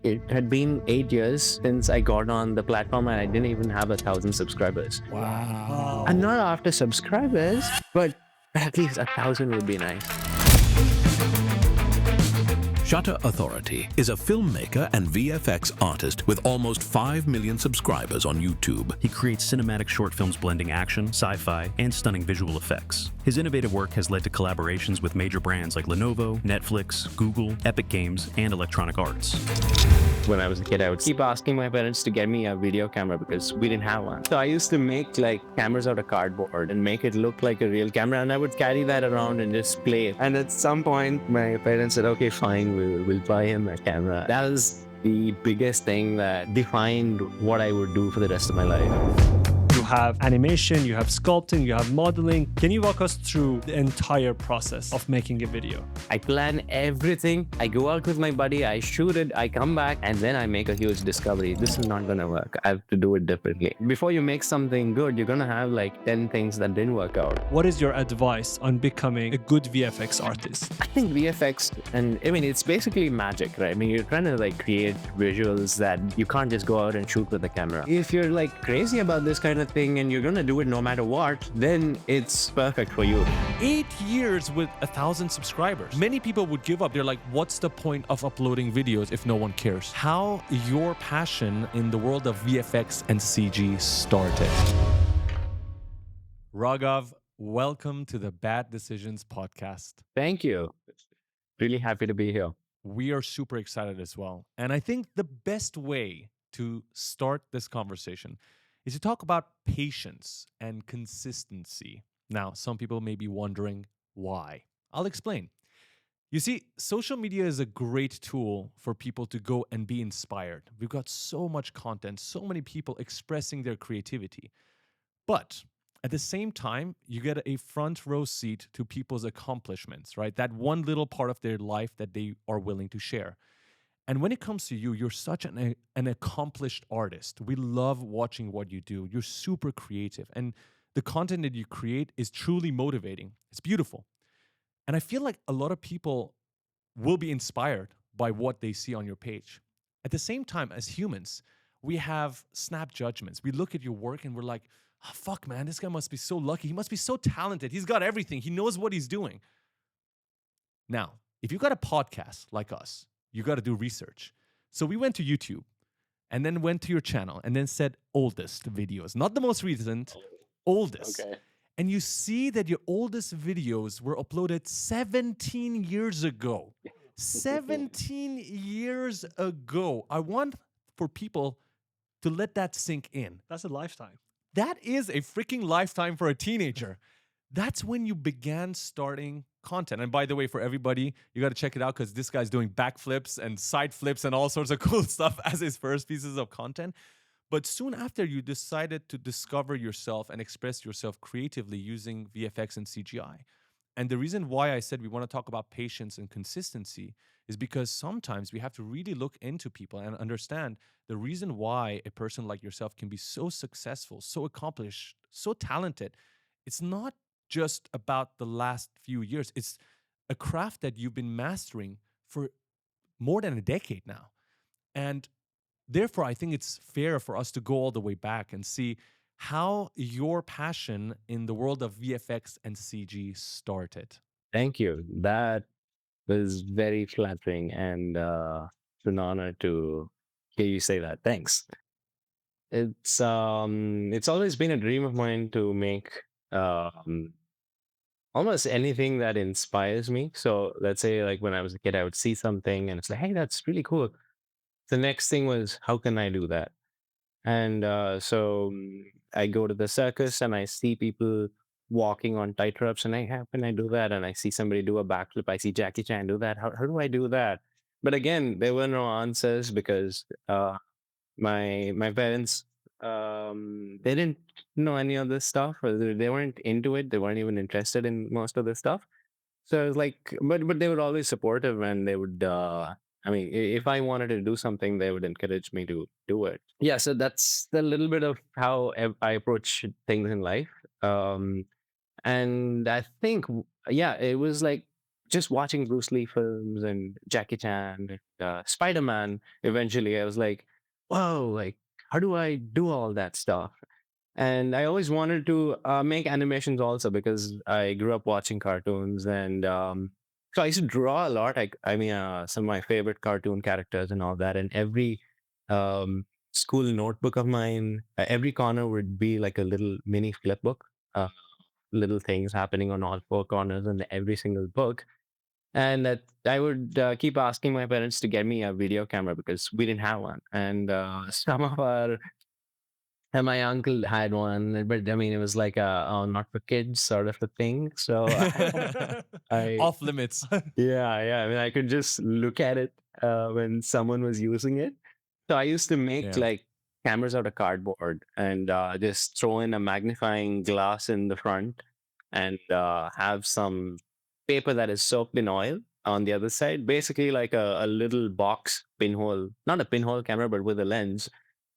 It had been 8 years since I got on the platform and I didn't even have 1,000 subscribers. Wow. I'm not after subscribers, but at least 1,000 would be nice. Shutter Authority is a filmmaker and VFX artist with almost 5 million subscribers on YouTube. He creates cinematic short films blending action, sci-fi, and stunning visual effects. His innovative work has led to collaborations with major brands like Lenovo, Netflix, Google, Epic Games, and Electronic Arts. When I was a kid, I would keep asking my parents to get me a video camera because we didn't have one. So I used to make like cameras out of cardboard and make it look like a real camera, and I would carry that around and just play it. And at some point, my parents said, "Okay, fine, we'll buy him a camera." That was the biggest thing that defined what I would do for the rest of my life. You have animation, you have sculpting, you have modeling. Can you walk us through the entire process of making a video? I plan everything. I go out with my buddy, I shoot it, I come back, and then I make a huge discovery. This is not gonna work. I have to do it differently. Before you make something good, you're gonna have like 10 things that didn't work out. What is your advice on becoming a good VFX artist? I think VFX, and I mean, it's basically magic, right? I mean, you're trying to like create visuals that you can't just go out and shoot with the camera. If you're like crazy about this kind of thing and you're gonna do it no matter what, then it's perfect for you. 8 years with 1,000 subscribers. Many people would give up. They're like, what's the point of uploading videos if no one cares? How your passion in the world of VFX and CG started. Raghav, welcome to the Bad Decisions podcast. Thank you. Really happy to be here. We are super excited as well. And I think the best way to start this conversation is to talk about patience and consistency. Now, some people may be wondering why. I'll explain. You see, social media is a great tool for people to go and be inspired. We've got so much content, so many people expressing their creativity. But at the same time, you get a front row seat to people's accomplishments, right? That one little part of their life that they are willing to share. And when it comes to you, you're such an accomplished artist. We love watching what you do. You're super creative. And the content that you create is truly motivating. It's beautiful. And I feel like a lot of people will be inspired by what they see on your page. At the same time, as humans, we have snap judgments. We look at your work and we're like, oh, fuck, man, this guy must be so lucky. He must be so talented. He's got everything. He knows what he's doing. Now, if you've got a podcast like us, you got to do research. So we went to YouTube and then went to your channel and then said oldest videos, not the most recent, oldest. Okay. And you see that your oldest videos were uploaded 17 years ago. 17 years ago. I want for people to let that sink in. That's a lifetime. That is a freaking lifetime for a teenager. That's when you began starting content. And by the way, for everybody, you got to check it out because this guy's doing backflips and side flips and all sorts of cool stuff as his first pieces of content. But soon after, you decided to discover yourself and express yourself creatively using VFX and CGI. And the reason why I said we want to talk about patience and consistency is because sometimes we have to really look into people and understand the reason why a person like yourself can be so successful, so accomplished, so talented. It's not just about the last few years. It's a craft that you've been mastering for more than a decade now. And therefore, I think it's fair for us to go all the way back and see how your passion in the world of VFX and CG started. Thank you. That was very flattering, and it's an honor to hear you say that. Thanks. It's always been a dream of mine to make um almost anything that inspires me. So let's say like when I was a kid, I would see something and it's like, hey, that's really cool. The next thing was, how can I do that? And I go to the circus and I see people walking on tightropes, and how can I do that? And I see somebody do a backflip. I see Jackie Chan do that. How do I do that? But again, there were no answers because my parents, they didn't know any of this stuff, or they weren't into it. They weren't even interested in most of this stuff. So I was like, but they were always supportive, and they would. I mean, if I wanted to do something, they would encourage me to do it. Yeah, so that's a little bit of how I approach things in life. And I think, yeah, it was like just watching Bruce Lee films and Jackie Chan and Spider-Man, eventually I was like, whoa, like, how do I do all that stuff? And I always wanted to make animations also because I grew up watching cartoons. And so I used to draw a lot. I mean, some of my favorite cartoon characters and all that. And every school notebook of mine, every corner would be like a little mini flip book, uh, little things happening on all four corners in every single book. And that I would keep asking my parents to get me a video camera because we didn't have one. And some of our and my uncle had one, but I mean, it was like a oh, not for kids sort of a thing. So I, Off limits. yeah. I mean, I could just look at it when someone was using it. So I used to make Yeah. like cameras out of cardboard and just throw in a magnifying glass in the front and have some paper that is soaked in oil on the other side. Basically, like a little box pinhole, not a pinhole camera, but with a lens.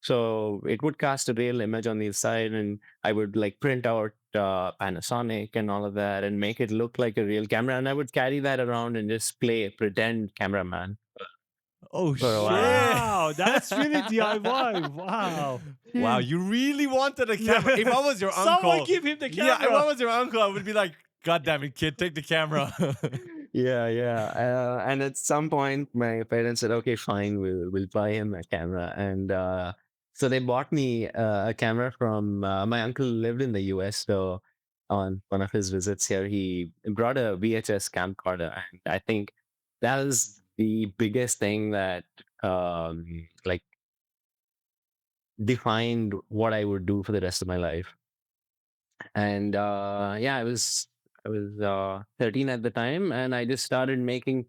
So it would cast a real image on the side, and I would like print out Panasonic and all of that and make it look like a real camera. And I would carry that around and just play pretend cameraman Oh for a while. shit. Wow, that's really DIY. Wow. Wow, you really wanted a camera. If I was your Someone uncle, give him the yeah, if I camera. was your uncle, I would be like, God damn it, kid, take the camera. Yeah. And at some point, my parents said, "Okay, fine, we'll buy him a camera." And so they bought me a camera from my uncle lived in the U.S. So on one of his visits here, he brought a VHS camcorder, and I think that was the biggest thing that like defined what I would do for the rest of my life. And yeah, I was 13 at the time, and I just started making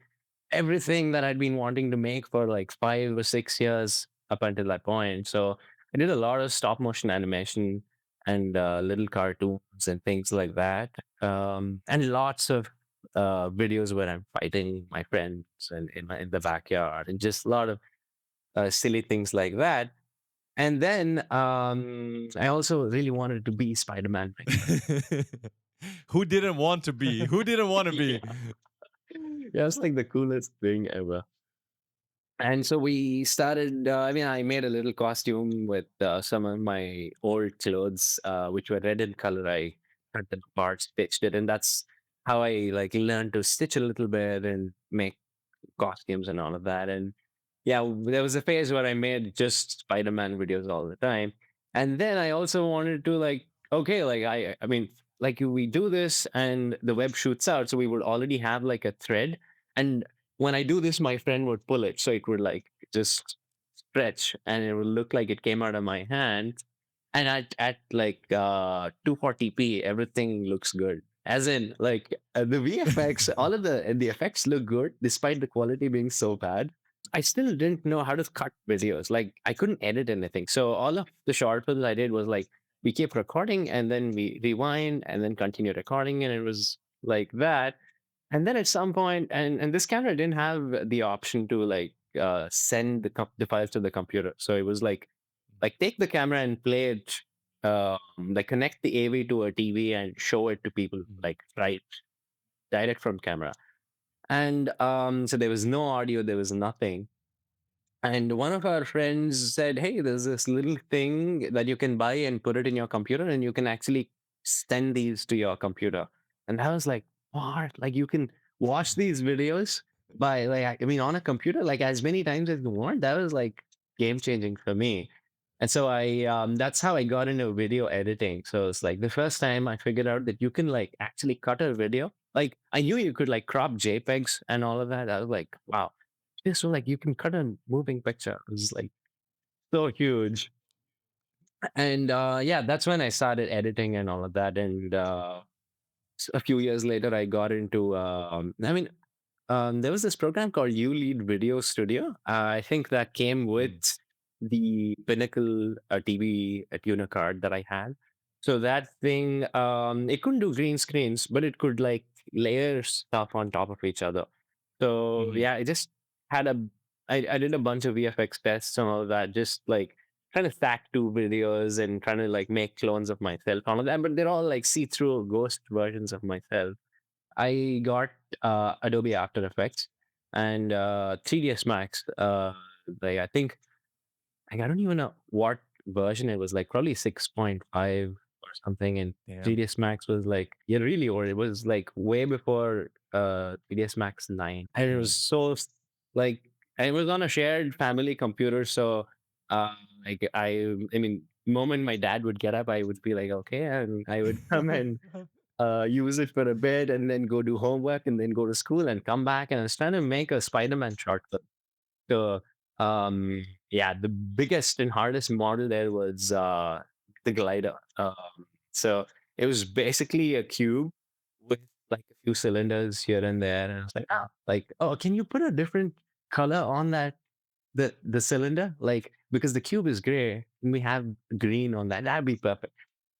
everything that I'd been wanting to make for like 5 or 6 years up until that point. So I did a lot of stop motion animation and little cartoons and things like that, and lots of videos where I'm fighting my friends and in the backyard, and just a lot of silly things like that. And then I also really wanted to be Spider-Man. Who didn't want to be? Who didn't want to Yeah, be? yeah, it's like the coolest thing ever. And so we started. I mean, I made a little costume with some of my old clothes, which were red in color. I cut them apart, stitched it, and that's how I like learned to stitch a little bit and make costumes and all of that. And yeah, there was a phase where I made just Spider-Man videos all the time. And then I also wanted to like, okay, like I mean, like we do this and the web shoots out. So we would already have like a thread. And when I do this, my friend would pull it. So it would like just stretch and it would look like it came out of my hand. And at like 240p, everything looks good. As in, like the VFX, all of the effects look good despite the quality being so bad. I still didn't know how to cut videos. Like I couldn't edit anything. So all of the short films I did was like we keep recording and then we rewind and then continue recording, and it was like that. And then at some point, and this camera didn't have the option to like send the files to the computer. So it was like take the camera and play it, like connect the AV to a TV and show it to people like right direct from camera. And so there was no audio, there was nothing. And one of our friends said, "Hey, there's this little thing that you can buy and put it in your computer, and you can actually send these to your computer." And I was like, "What? Like you can watch these videos by like I mean on a computer like as many times as you want?" That was like game changing for me. And so I that's how I got into video editing. So it's like the first time I figured out that you can like actually cut a video. Like I knew you could like crop JPEGs and all of that. I was like, wow, yeah, so like you can cut a moving picture. It was like so huge. And yeah, that's when I started editing and all of that. And a few years later, I got into, there was this program called You Lead Video Studio. I think that came with Mm, the Pinnacle TV tuner card that I had. So that thing, it couldn't do green screens, but it could like layer stuff on top of each other. So mhm. yeah, I just had I did a bunch of VFX tests and all of that, just like trying to stack two videos and trying to like make clones of myself, all of that. But they're all like see-through ghost versions of myself. I got Adobe After Effects and 3ds Max. Like I think, like, I don't even know what version it was, like probably 6.5 or something. And Damn. 3ds Max was like, yeah, really old. It was like way before 3ds Max 9. And it was Damn. so like, and it was on a shared family computer. So uh like I mean, moment my dad would get up, I would be like, okay, and I would come and use it for a bit and then go do homework and then go to school and come back. And I was trying to make a Spider-Man short film. So yeah, the biggest and hardest model there was the glider. So it was basically a cube with like a few cylinders here and there. And I was like, like, oh, can you put a different color on that, the cylinder? Like, because the cube is gray and we have green on that. That'd be perfect.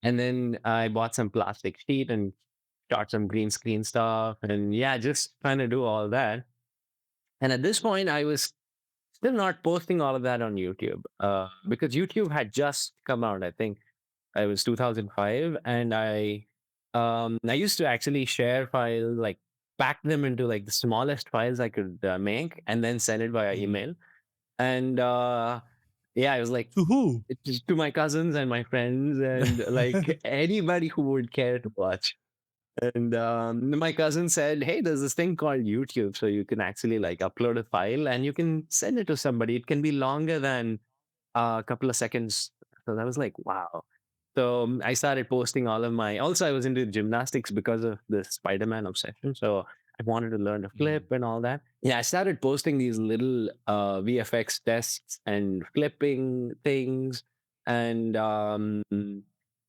And then I bought some plastic sheet and shot some green screen stuff. And yeah, just trying to do all that. And at this point, I was still not posting all of that on YouTube because YouTube had just come out. I think it was 2005, and I used to actually share files, like pack them into like the smallest files I could make, and then send it via Mm. email. And yeah, I was like To who? just to my cousins and my friends and like anybody who would care to watch. And my cousin said, "Hey, there's this thing called YouTube, so you can actually like upload a file and you can send it to somebody. It can be longer than a couple of seconds." So that was like, wow. So I started posting all of my. Also, I was into gymnastics because of the Spider-Man obsession. So I wanted to learn to Mm. flip and all that. Yeah, I started posting these little VFX tests and flipping things, and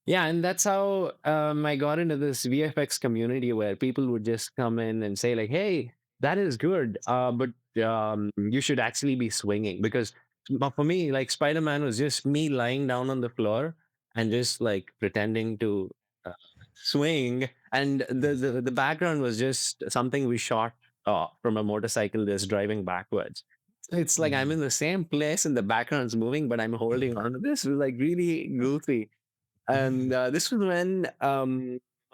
yeah, and that's how I got into this VFX community where people would just come in and say like, "Hey, that is good, but you should actually be swinging." Because for me, like Spider-Man was just me lying down on the floor and just like pretending to uh, swing, and the background was just something we shot from a motorcycle that's driving backwards. So it's like I'm Mm. in the same place and the background's moving, but I'm holding on to this. It was like really goofy. And this was when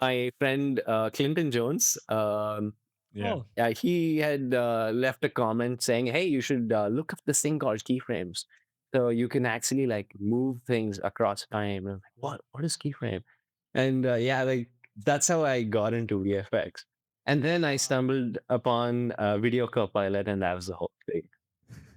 my friend Clinton Jones, Yeah. Oh, he had left a comment saying, "Hey, you should look up this thing called keyframes, so you can actually like move things across time." And I'm like, "What? What is keyframe?" And yeah, like that's how I got into VFX. And then I stumbled upon Video Copilot, and that was the whole thing.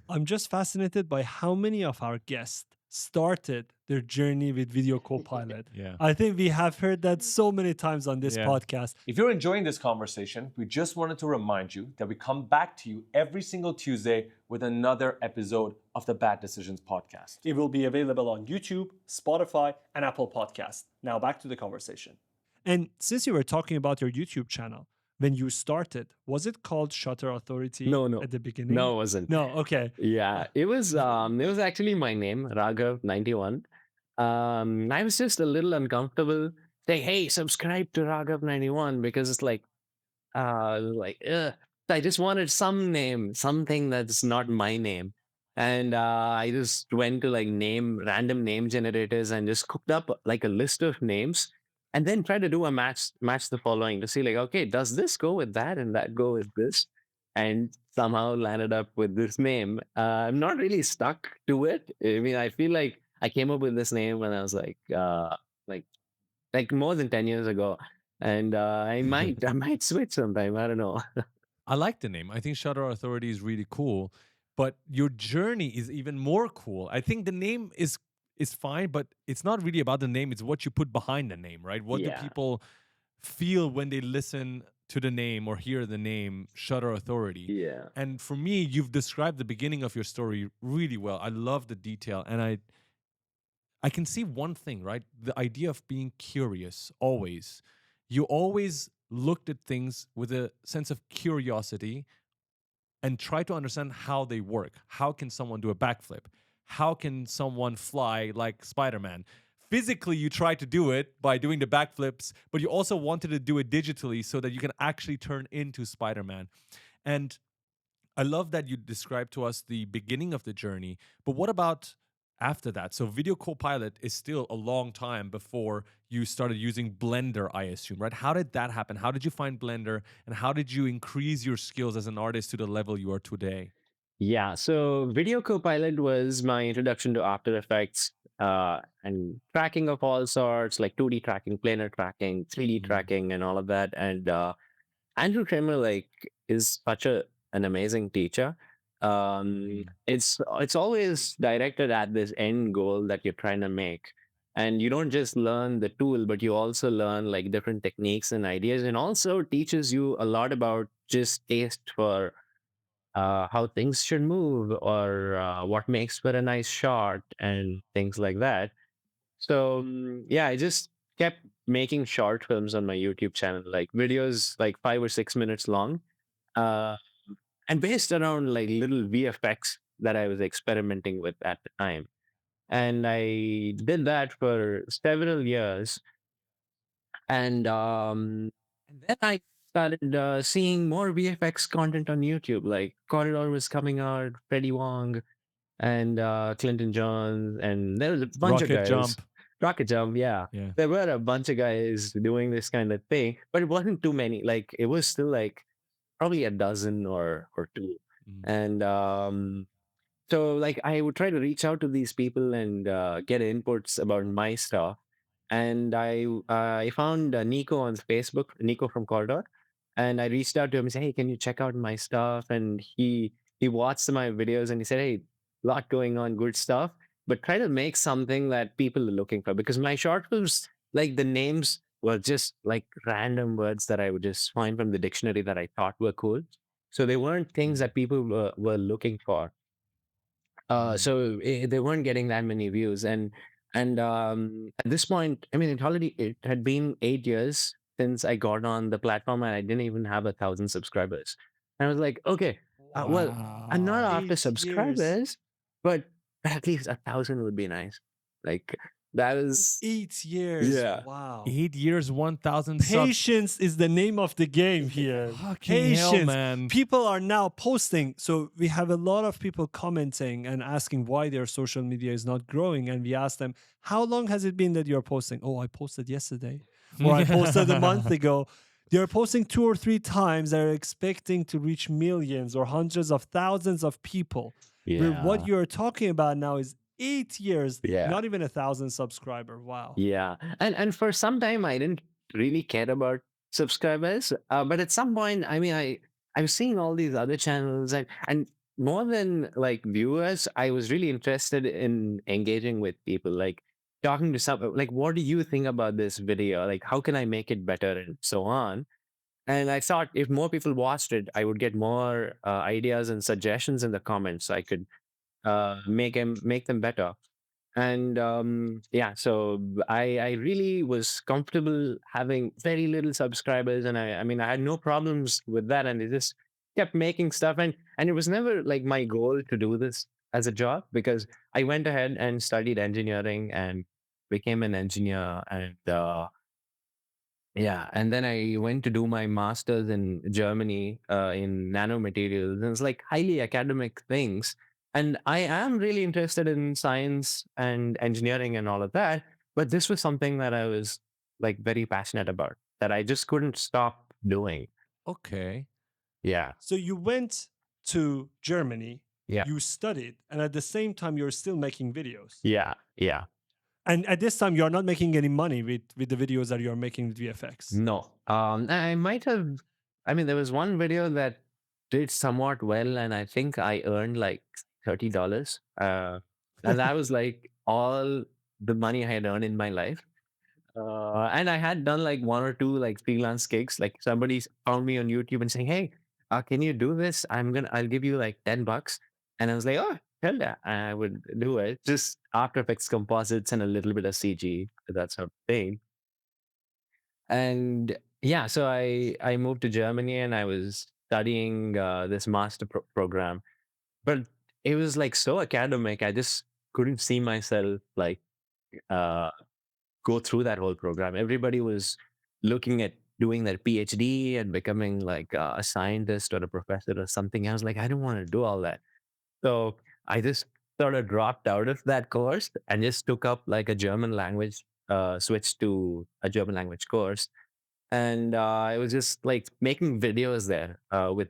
I'm just fascinated by how many of our guests started their journey with Video Copilot. Yeah. I think we have heard that so many times on this Yeah. podcast. If you're enjoying this conversation, we just wanted to remind you that we come back to you every single Tuesday with another episode of the Bad Decisions podcast. It will be available on YouTube, Spotify, and Apple Podcasts. Now back to the conversation. And since you were talking about your YouTube channel, when you started, was it called Shutter Authority No, no, at the beginning? no, it wasn't. No, okay. Yeah, it was actually my name, Raghav 91. I was just a little uncomfortable saying, "Hey, subscribe to Raghav 91," because it's like, ugh. I just wanted some name, something that's not my name. And I just went to like random name generators and just cooked up like a list of names and then try to do a match the following to see like, okay, does this go with that and that go with this? And somehow landed up with this name. I'm not really stuck to it. I mean, I feel like I came up with this name when I was like like more than 10 years ago. And I might switch sometime. I don't know. I like the name. I think Shutter Authority is really cool, but your journey is even more cool. I think the name is fine, but it's not really about the name. It's what you put behind the name, right? What do Yeah. people feel when they listen to the name or hear the name Shutter Authority? Yeah. And for me, you've described the beginning of your story really well. I love the detail, and I can see one thing, right? The idea of being curious always. You always looked at things with a sense of curiosity and try to understand how they work. How can someone do a backflip? How can someone fly like Spider-Man? Physically, you try to do it by doing the backflips, but you also wanted to do it digitally so that you can actually turn into Spider-Man. And I love that you described to us the beginning of the journey, but what about after that. So Video Copilot is still a long time before you started using Blender, I assume, right? How did that happen? How did you find Blender and how did you increase your skills as an artist to the level you are today? Yeah, so Video Copilot was my introduction to After Effects and tracking of all sorts, like 2D tracking, planar tracking, 3D Mm, tracking, and all of that. And Andrew Kramer is such an amazing teacher. mm, It's always directed at this end goal that you're trying to make, and you don't just learn the tool, but you also learn like different techniques and ideas, and also teaches you a lot about just taste for how things should move or what makes for a nice shot and things like that. So yeah, I just kept making short films on my YouTube channel, like videos like 5 or 6 minutes long, uh, and based around like little VFX that I was experimenting with at the time. And I did that for several years, and then I started seeing more VFX content on YouTube. Like Corridor was coming out, Freddie Wong, and Clinton Jones, and there was a bunch of Rocket guys. jump. Rocket Jump, yeah. Yeah. There were a bunch of guys doing this kind of thing, but it wasn't too many. Like it was still like probably a dozen or two. Mm, And so like I would try to reach out to these people and get inputs about my stuff. And I found Nico on Facebook, Nico from Corridor, and I reached out to him and said, "Hey, can you check out my stuff?" And he watched my videos and he said, "Hey, lot going on, good stuff, but try to make something that people are looking for because my short films, like the names were just like random words that I would just find from the dictionary that I thought were cool. So they weren't things mm, that people were looking for. mm. They weren't getting that many views, and at this point, I mean, it had been 8 years since I got on the platform, and I didn't even have 1,000 subscribers. And I was like, okay, well, I'm not Wow. after 8 years. subscribers, but at least 1,000 would be nice. Like that was, 8 years. yeah, Wow. 8 years, 1,000 subs. Patience is the name of the game here. Fucking hell, Patience. man. People are now posting. So we have a lot of people commenting and asking why their social media is not growing. And we ask them, how long has it been that you're posting? Oh, I posted yesterday. Or I posted a month ago. They're posting 2 or 3 times. They're expecting to reach millions or hundreds of thousands of people. Where what yeah, you're talking about now is 8 years, yeah. not even 1,000 subscriber. Wow. Yeah, and for some time I didn't really care about subscribers, but at some point, I mean, I was seeing all these other channels, and more than like viewers, I was really interested in engaging with people, like talking to some, like, what do you think about this video? Like, how can I make it better, and so on. And I thought if more people watched it, I would get more ideas and suggestions in the comments. I could make them better. And yeah, so I really was comfortable having very little subscribers, and I mean I had no problems with that, and it just kept making stuff, and it was never like my goal to do this as a job because I went ahead and studied engineering and became an engineer, and yeah, and then I went to do my master's in Germany in nanomaterials, and it's like highly academic things. And I am really interested in science and engineering and all of that, but this was something that I was like very passionate about that I just couldn't stop doing. Okay. Yeah, So you went to Germany, yeah, you studied, and at the same time you're still making videos. yeah, yeah. And at this time you're not making any money with the videos that you're making with VFX. No, I might have. I mean, there was one video that did somewhat well, and I think I earned like $30. And that was like all the money I had earned in my life. And I had done like one or two like freelance gigs. Like somebody found me on YouTube and saying, "Hey, can you do this? I'll give you like $10." And I was like, "Oh, hell yeah, I would do it." Just After Effects composites and a little bit of CG, that sort of thing. And yeah, so I moved to Germany and I was studying this program, but it was like so academic. I just couldn't see myself like uh, go through that whole program. Everybody was looking at doing their PhD and becoming like a scientist or a professor or something. I was like, I don't want to do all that. So I just sort of dropped out of that course and just took up like a German language, switched to a German language course. And I was just like making videos there with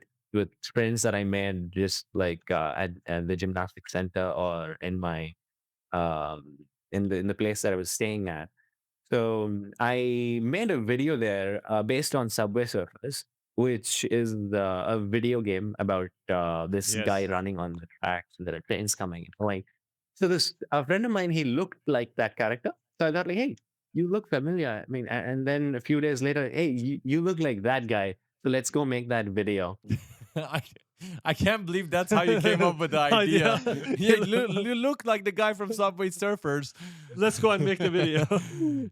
friends that I made just like at the gymnastic center or in my um, in the place that I was staying at. So I made a video there based on Subway Surfers, which is a video game about this guy Yes. running on the tracks and there are trains coming and going. So this a friend of mine, he looked like that character. So I thought like, hey, you look familiar. I mean, and then a few days later, hey, you look like that guy. So let's go make that video. I, I can't believe that's how you came up with the idea. Yeah, you look like the guy from Subway Surfers. Let's go and make the video.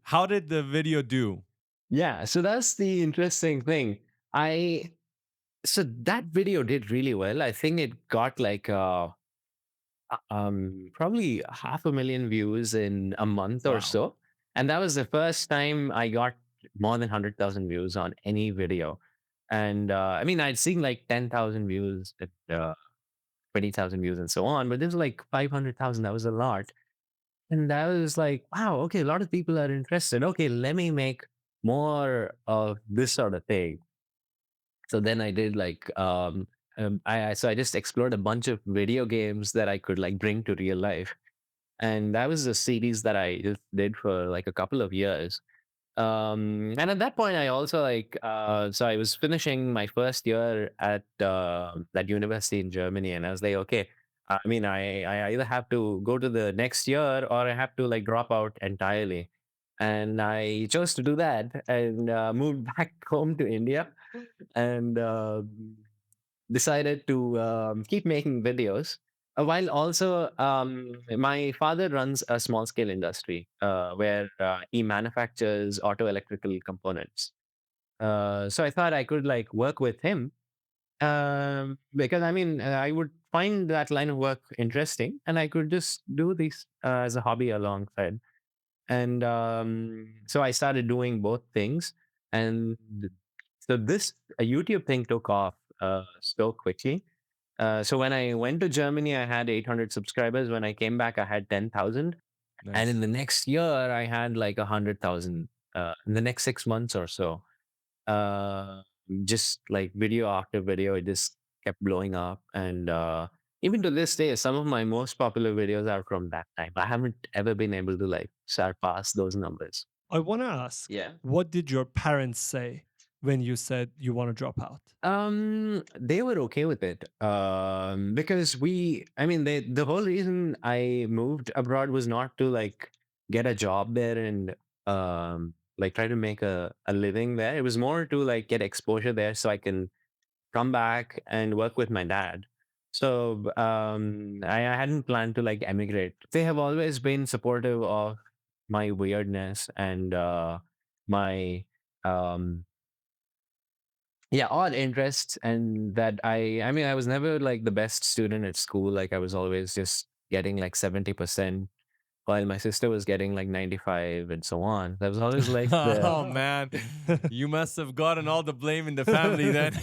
How did the video do? Yeah, so that's the interesting thing. I so that video did really well. I think it got like probably 500,000 views in a month or Wow. so. And that was the first time I got more than 100,000 views on any video. And I mean, I'd seen like 10,000 views, 20,000 views, and so on, but this was like 500,000. That was a lot. And I was like, wow, okay, a lot of people are interested. Okay, let me make more of this sort of thing. So then I did like so I just explored a bunch of video games that I could like bring to real life. And that was a series that I just did for like a couple of years. And at that point I also like so I was finishing my first year at that university in Germany, and I was like, okay, I mean I either have to go to the next year or I have to like drop out entirely. And I chose to do that and moved back home to India and decided to keep making videos. While also, my father runs a small scale industry where he manufactures auto electrical components. So I thought I could like work with him because I mean, I would find that line of work interesting and I could just do this as a hobby alongside. And so I started doing both things. And so this a YouTube thing took off so quickly. So when I went to Germany, I had 800 subscribers. When I came back, I had 10,000. And in Nice. the next year, I had like 100,000 in the next 6 months or so. Uh, just like video after video, it just kept blowing up. And even to this day, some of my most popular videos are from that time. I haven't ever been able to like surpass those numbers. I want to ask, Yeah. what did your parents say when you said you want to drop out? They were okay with it. Because I mean, the whole reason I moved abroad was not to like get a job there and like try to make a living there. It was more to like get exposure there so I can come back and work with my dad. So I hadn't planned to like emigrate. They have always been supportive of my weirdness and my um yeah, odd interests. And that I mean, I was never like the best student at school. Like I was always just getting like 70%, while my sister was getting like 95 and so on. That was always like the Oh man, you must have gotten all the blame in the family then.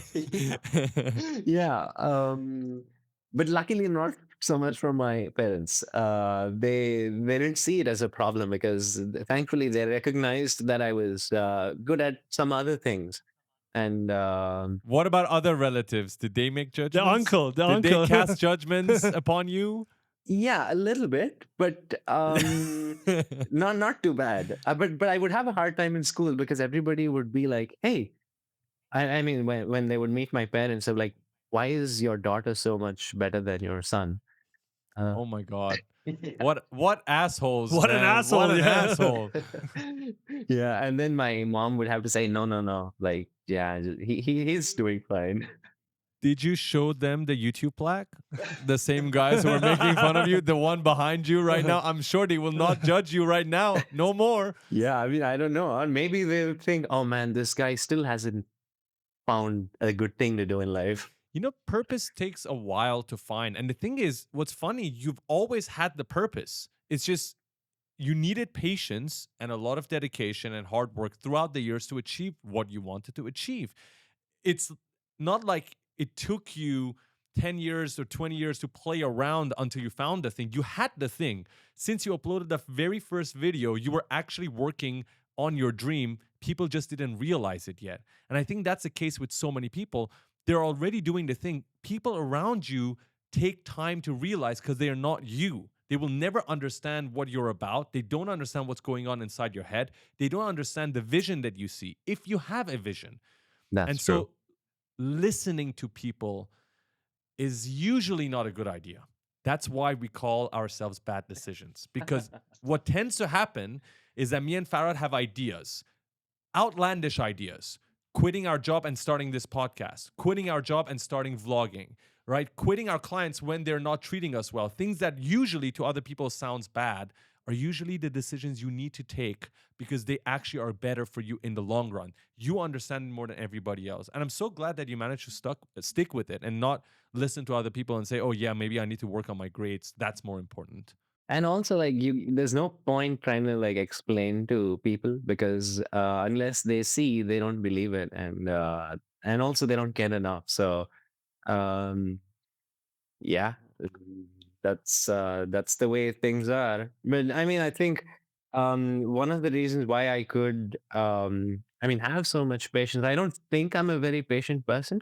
yeah. But luckily not so much from my parents. They didn't see it as a problem because thankfully they recognized that I was good at some other things. And What about other relatives? Did they make The judgments? uncle, the Did they uncle. cast judgments upon you? yeah, a little bit, but not too bad. But I would have a hard time in school because everybody would be like, "Hey," I mean, when they would meet my parents, they're like, "Why is your daughter so much better than your son?" Uh, Oh my god. What assholes, What an man. What asshole, an yeah. asshole. yeah, and then my mom would have to say, "No, no, no. Like, yeah, he's doing fine." Did you show them the YouTube plaque? The same guys who are making fun of you, the one behind you right now. I'm sure they will not judge you right now. No more. Yeah, I mean, I don't know. Or maybe they'll think, "Oh man, this guy still hasn't found a good thing to do in life." You know, purpose takes a while to find. And the thing is, what's funny, you've always had the purpose. It's just you needed patience and a lot of dedication and hard work throughout the years to achieve what you wanted to achieve. It's not like it took you 10 years or 20 years to play around until you found the thing. You had the thing. Since you uploaded the very first video, you were actually working on your dream. People just didn't realize it yet. And I think that's the case with so many people. They're already doing the thing. People around you take time to realize because they are not you. They will never understand what you're about. They don't understand what's going on inside your head. They don't understand the vision that you see, if you have a vision. That's And true. so listening to people is usually not a good idea. That's why we call ourselves bad decisions. Because what tends to happen is that me and Farad have ideas, outlandish ideas, quitting our job and starting this podcast, quitting our job and starting vlogging, right? Quitting our clients when they're not treating us well. Things that usually to other people sounds bad are usually the decisions you need to take because they actually are better for you in the long run. You understand it more than everybody else. And I'm so glad that you managed to stick with it and not listen to other people and say, "Oh yeah, maybe I need to work on my grades. That's more important." And also, like, there's no point trying to like explain to people because unless they see, they don't believe it, and also they don't get enough. So um, yeah, that's the way things are. But I mean, I think one of the reasons why I could I mean have so much patience. I don't think I'm a very patient person.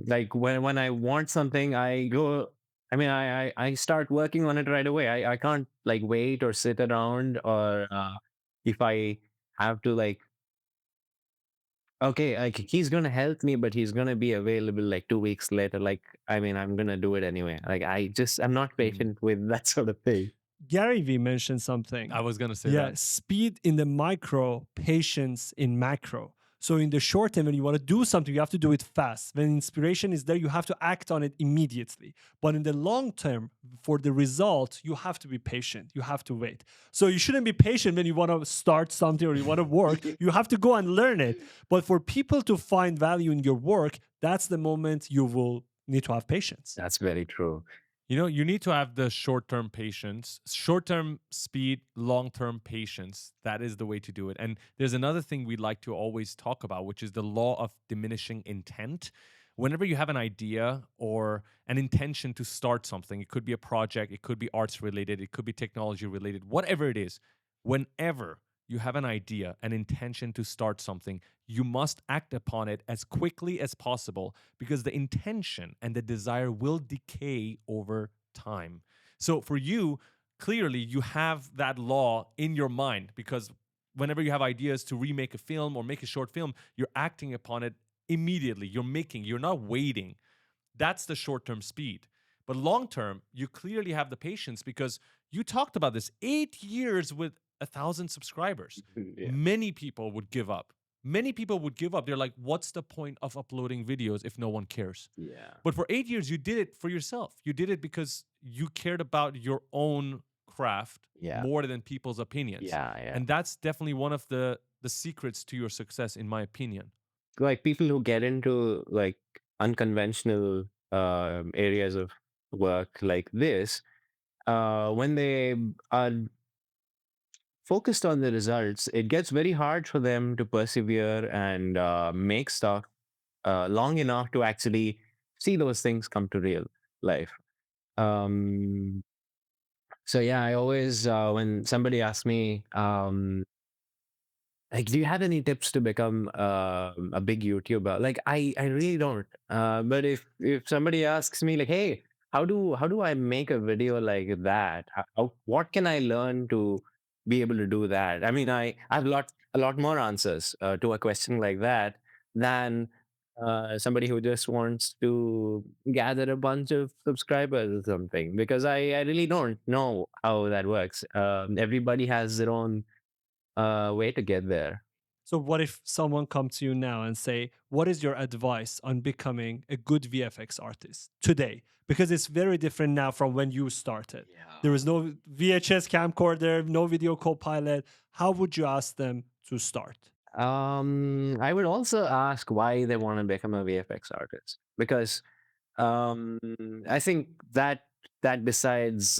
Like when I want something, I go. I mean, I start working on it right away. I can't like wait or sit around, or if I have to like, okay, like he's gonna help me, but he's gonna be available like 2 weeks later. Like, I mean, I'm gonna do it anyway. Like, I'm not Mm. patient with that sort of thing. Gary Vee mentioned something. I was going to say Yeah, that. speed in the micro, patience in macro. So in the short term, when you want to do something, you have to do it fast. When inspiration is there, you have to act on it immediately. But in the long term, for the result, you have to be patient. You have to wait. So you shouldn't be patient when you want to start something or you want to work. You have to go and learn it. But for people to find value in your work, that's the moment you will need to have patience. That's very true. You know, you need to have the short term patience, short term speed, long term patience. That is the way to do it. And there's another thing we like to always talk about, which is the law of diminishing intent. Whenever you have an idea or an intention to start something, it could be a project, it could be arts related, it could be technology related, whatever it is, whenever you have an idea, an intention to start something, you must act upon it as quickly as possible because the intention and the desire will decay over time. So for you, clearly you have that law in your mind because whenever you have ideas to remake a film or make a short film, you're acting upon it immediately. You're not waiting. That's the short term speed. But long term, you clearly have the patience because you talked about this 8 years with 1,000 subscribers. Yeah. Many people would give up. Many people would give up. They're like, what's the point of uploading videos if no one cares? Yeah. But for 8 years, you did it for yourself. You did it because you cared about your own craft Yeah. more than people's opinions. Yeah. Yeah. And that's definitely one of the secrets to your success, in my opinion. Like people who get into like unconventional areas of work like this, when they are focused on the results, it gets very hard for them to persevere and make stuff long enough to actually see those things come to real life. Um, so yeah, I always when somebody asks me, like, do you have any tips to become a big YouTuber? Like, I really don't. But if somebody asks me, like, hey, how do I make a video like that? What can I learn to be able to do that? I mean, I have a lot more answers to a question like that than somebody who just wants to gather a bunch of subscribers or something. Because I really don't know how that works. Everybody has their own way to get there. So what if someone comes to you now and say, what is your advice on becoming a good VFX artist today? Because it's very different now from when you started. There was no VHS camcorder, no video co-pilot. How would you ask them to start? I would also ask why they want to become a VFX artist because um, I think that decides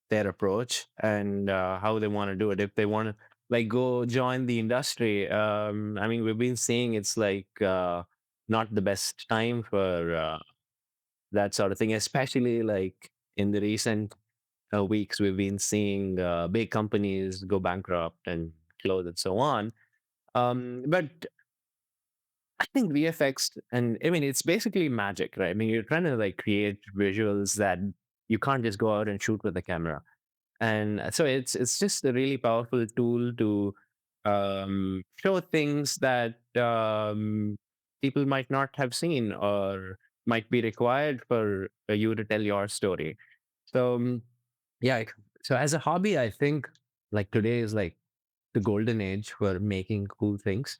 their approach and how they want to do it. If they want to like go join the industry, I mean, we've been seeing it's like not the best time for that sort of thing, especially like in the recent weeks, we've been seeing big companies go bankrupt and close and so on. But I think VFX, and I mean, it's basically magic, right? I mean, you're trying to like create visuals that you can't just go out and shoot with a camera. And so it's just a really powerful tool to show things that people might not have seen or might be required for you to tell your story. So yeah, so as a hobby, I think like today is like the golden age for making cool things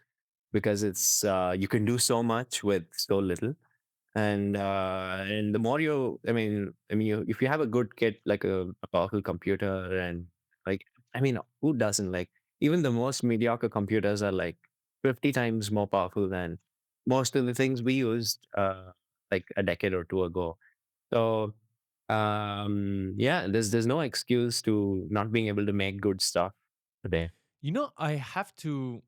because it's you can do so much with so little. And the more you, I mean, if you have a good kit like a powerful computer, and like, I mean, who doesn't? Like, even the most mediocre computers are like 50 times more powerful than most of the things we used like a decade or two ago. So yeah, there's no excuse to not being able to make good stuff today. I have to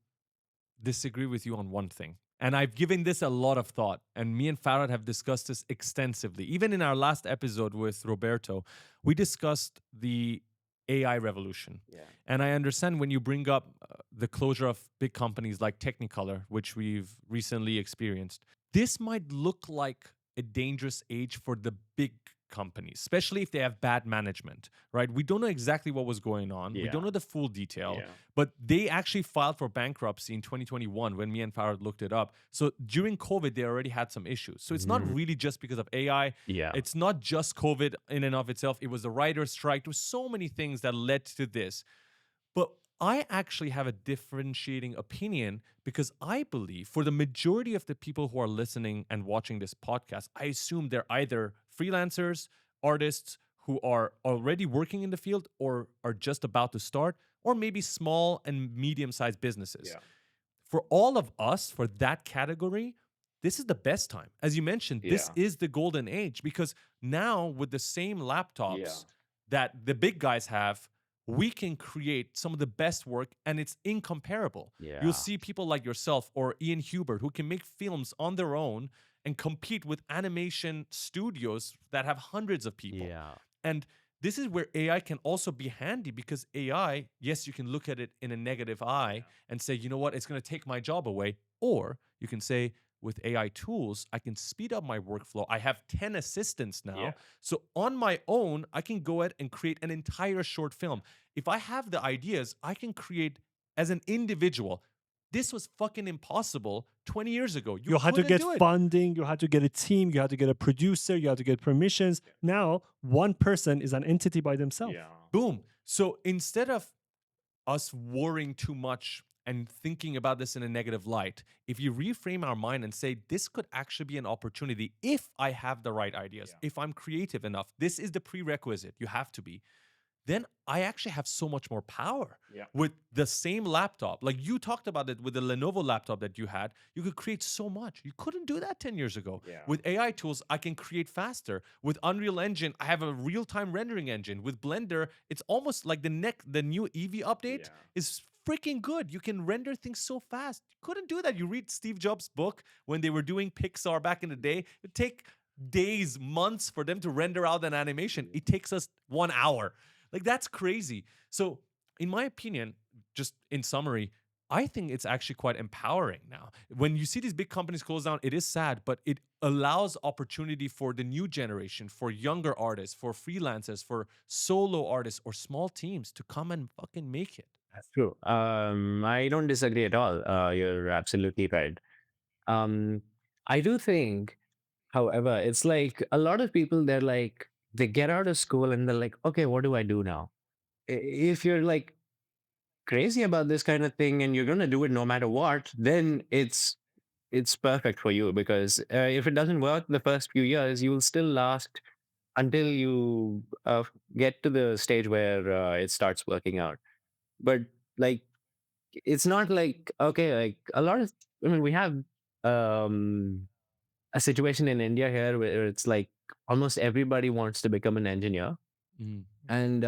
disagree with you on one thing. And I've given this a lot of thought. And me and Farad have discussed this extensively. Even in our last episode with Roberto, we discussed the AI revolution. Yeah. And I understand when you bring up the closure of big companies like Technicolor, which we've recently experienced, this might look like a dangerous age for the big companies, especially if they have bad management, right? We don't know exactly what was going on. We don't Yeah. know the full detail. Yeah. But they actually filed for bankruptcy in 2021 when me and Farad looked it up. So during COVID, they already had some issues. So it's not Mhm. really just because of AI. Yeah. It's not just COVID in and of itself. It was the writer's strike. There was so many things that led to this. But I actually have a differentiating opinion because I believe for the majority of the people who are listening and watching this podcast, I assume they're either freelancers, artists who are already working in the field or are just about to start, or maybe small and medium sized businesses. Yeah. For all of us, for that category, this is the best time. As you mentioned, this Yeah. is the golden age because now with the same laptops Yeah. that the big guys have, we can create some of the best work and it's incomparable. You'll Yeah. see people like yourself or Ian Hubert who can make films on their own and compete with animation studios that have hundreds of people. Yeah. And this is where AI can also be handy because AI, yes, you can look at it in a negative eye and say, you know what, it's going to take my job away. Or you can say, with AI tools, I can speed up my workflow. I have 10 assistants now. Yeah. So on my own, I can go ahead and create an entire short film. If I have the ideas, I can create as an individual. This was fucking impossible 20 years ago. You You had to couldn't get do it. funding, you had to get a team, you had to get a producer, you had to get permissions. Now, one person is an entity by themselves. Yeah. Boom. So instead of us worrying too much and thinking about this in a negative light, if you reframe our mind and say, this could actually be an opportunity if I have the right ideas, if I'm creative enough, this is the prerequisite, you have to be, then I actually have so much more power Yeah. with the same laptop. Like you talked about it with the Lenovo laptop that you had, you could create so much. You couldn't do that 10 years ago. Yeah. With AI tools, I can create faster. With Unreal Engine, I have a real-time rendering engine. With Blender, it's almost like the new Eevee update Yeah. is freaking good. You can render things so fast. You couldn't do that. You read Steve Jobs' book when they were doing Pixar back in the day. It'd take days, months for them to render out an animation. It takes us 1 hour. Like that's crazy. So, in my opinion, just in summary, I think it's actually quite empowering now. When you see these big companies close down, it is sad, but it allows opportunity for the new generation, for younger artists, for freelancers, for solo artists or small teams to come and fucking make it. That's true. I don't disagree at all. You're absolutely right. Um, I do think, however, it's like a lot of people, they're like, they get out of school and they're like, okay, what do I do now? If you're like crazy about this kind of thing and you're going to do it no matter what, then it's perfect for you because if it doesn't work the first few years, you will still last until you get to the stage where it starts working out. But like, it's not like, okay, like a lot of, I mean, we have um, a situation in India here where it's like almost everybody wants to become an engineer, Mm. and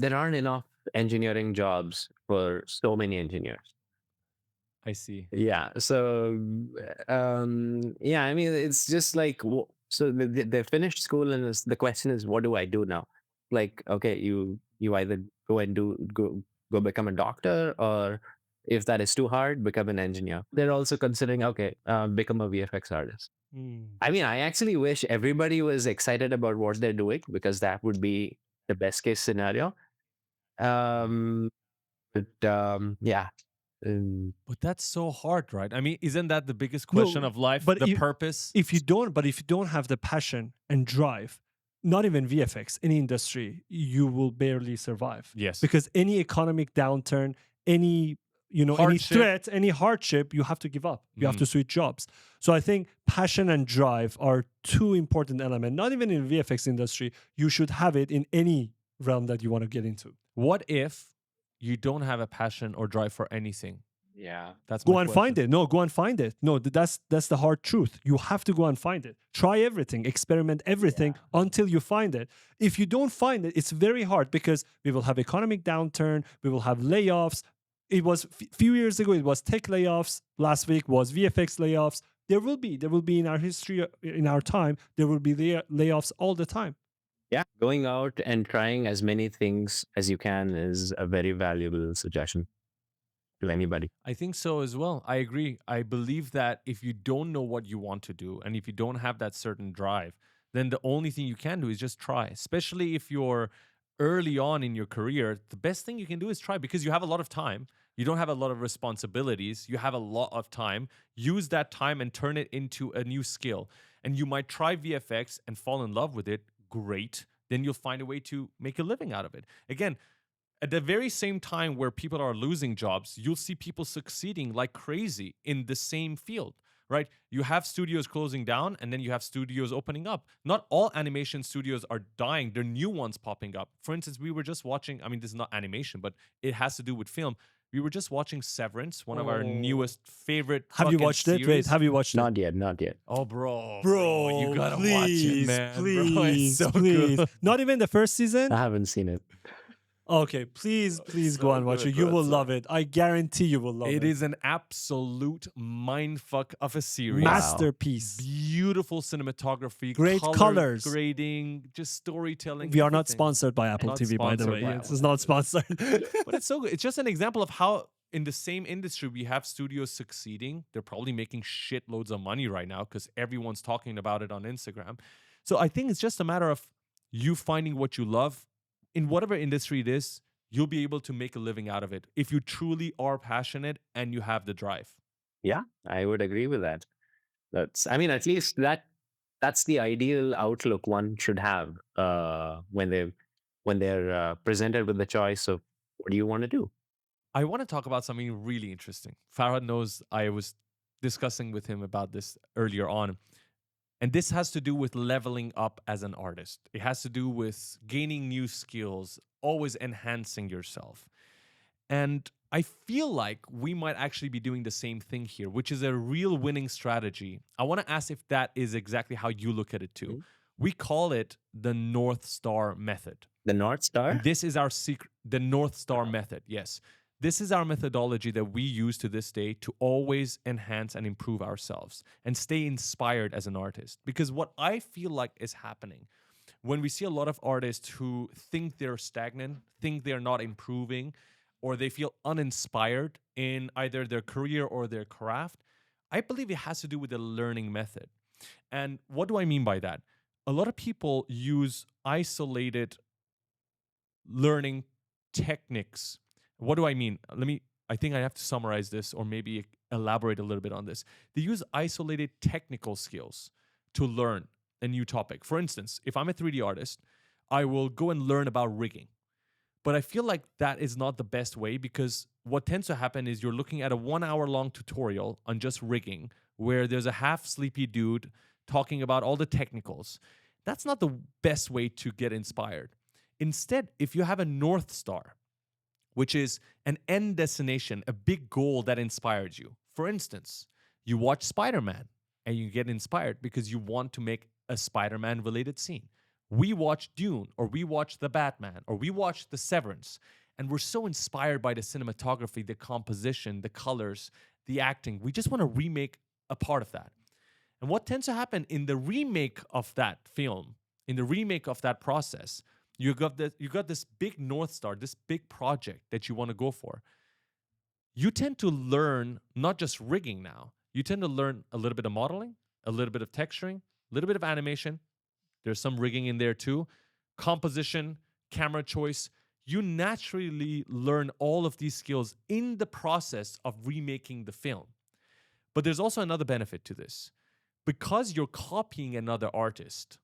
there aren't enough engineering jobs for so many engineers. I see. Yeah. So, yeah, I mean, it's just like, so they finished school, and the question is, what do I do now? Like, okay, you either go and go become a doctor, or if that is too hard, become an engineer. They're also considering, okay, become a VFX artist. Mm. I mean, I actually wish everybody was excited about what they're doing, because that would be the best case scenario. Um, yeah. Um, But that's so hard, right? I mean, isn't that the biggest question No, of life? but The purpose? if you don't have the passion and drive, not even VFX, any industry, you will barely survive. Yes. Because any economic downturn, any any Hardship. threat, any hardship, you have to give up. You have to switch jobs. So I think passion and drive are two important elements. Not even in VFX industry, you should have it in any realm that you want to get into. What if you don't have a passion or drive for anything? yeah. That's Go my and question. find it. No, go and find it. No, that's the hard truth. You have to go and find it. Try everything, experiment everything until you find it. If you don't find it, it's very hard, because we will have economic downturn, we will have layoffs. It was few years ago, it was tech layoffs. Last week was VFX layoffs. There will be in our history, in our time, there will be layoffs all the time. Yeah, going out and trying as many things as you can is a very valuable suggestion to anybody. I think so as well. I agree. I believe that if you don't know what you want to do, and if you don't have that certain drive, then the only thing you can do is just try. Especially if you're early on in your career, the best thing you can do is try, because you have a lot of time. You don't have a lot of responsibilities. You have a lot of time. Use that time and turn it into a new skill. And you might try VFX and fall in love with it. Great. Then you'll find a way to make a living out of it. Again, at the very same time where people are losing jobs, you'll see people succeeding like crazy in the same field, right? You have studios closing down, and then you have studios opening up. Not all animation studios are dying. There are new ones popping up. For instance, we were just watching, I mean, this is not animation, but it has to do with film. We were just watching Severance, one of our newest favorite Have you fucking watched it? Wait, series. have you watched it? Not yet, not yet. Oh, bro, Bro, you gotta please, watch it, man. please, Bro, it's so please. good. Not even the first season? I haven't seen it. Okay, please go so and watch good, it. You bro, will it's love it. I guarantee you will love it. It is an absolute mindfuck of a series. Masterpiece. Beautiful cinematography, Great color colors. grading, just storytelling. We are not everything. sponsored by Apple Not TV, by the sponsored way. by It's Apple. not sponsored. But it's so good. It's just an example of how in the same industry we have studios succeeding. They're probably making shitloads of money right now because everyone's talking about it on Instagram. So I think it's just a matter of you finding what you love in whatever industry it is. You'll be able to make a living out of it if you truly are passionate and you have the drive. Yeah, I would agree with that. I mean, at least that's the ideal outlook one should have when they're presented with the choice of what do you want to do. I want to talk about something really interesting. Farhad knows I was discussing with him about this earlier on. And this has to do with leveling up as an artist. It has to do with gaining new skills, always enhancing yourself. And I feel like we might actually be doing the same thing here, which is a real winning strategy. I want to ask if that is exactly how you look at it too. We call it the North Star method. The North Star? And this is our secret, the North Star method. Yes. This is our methodology that we use to this day to always enhance and improve ourselves and stay inspired as an artist. Because what I feel like is happening when we see a lot of artists who think they're stagnant, think they're not improving, or they feel uninspired in either their career or their craft, I believe it has to do with the learning method. And what do I mean by that? A lot of people use isolated learning techniques. What do I mean? I think I have to summarize this or maybe elaborate a little bit on this. They use isolated technical skills to learn a new topic. For instance, if I'm a 3D artist, I will go and learn about rigging. But I feel like that is not the best way, because what tends to happen is you're looking at a 1 hour long tutorial on just rigging where there's a half sleepy dude talking about all the technicals. That's not the best way to get inspired. Instead, if you have a North Star, which is an end destination, a big goal that inspired you. For instance, you watch Spider-Man and you get inspired because you want to make a Spider-Man related scene. We watch Dune, or we watch The Batman, or we watch The Severance, and we're so inspired by the cinematography, the composition, the colors, the acting. We just want to remake a part of that. And what tends to happen in the remake of that film, in the remake of that process, you got this big North Star, this big project that you want to go for. You tend to learn not just rigging now. You tend to learn a little bit of modeling, a little bit of texturing, a little bit of animation. There's some rigging in there too. Composition, camera choice. You naturally learn all of these skills in the process of remaking the film. But there's also another benefit to this. Because you're copying another artist,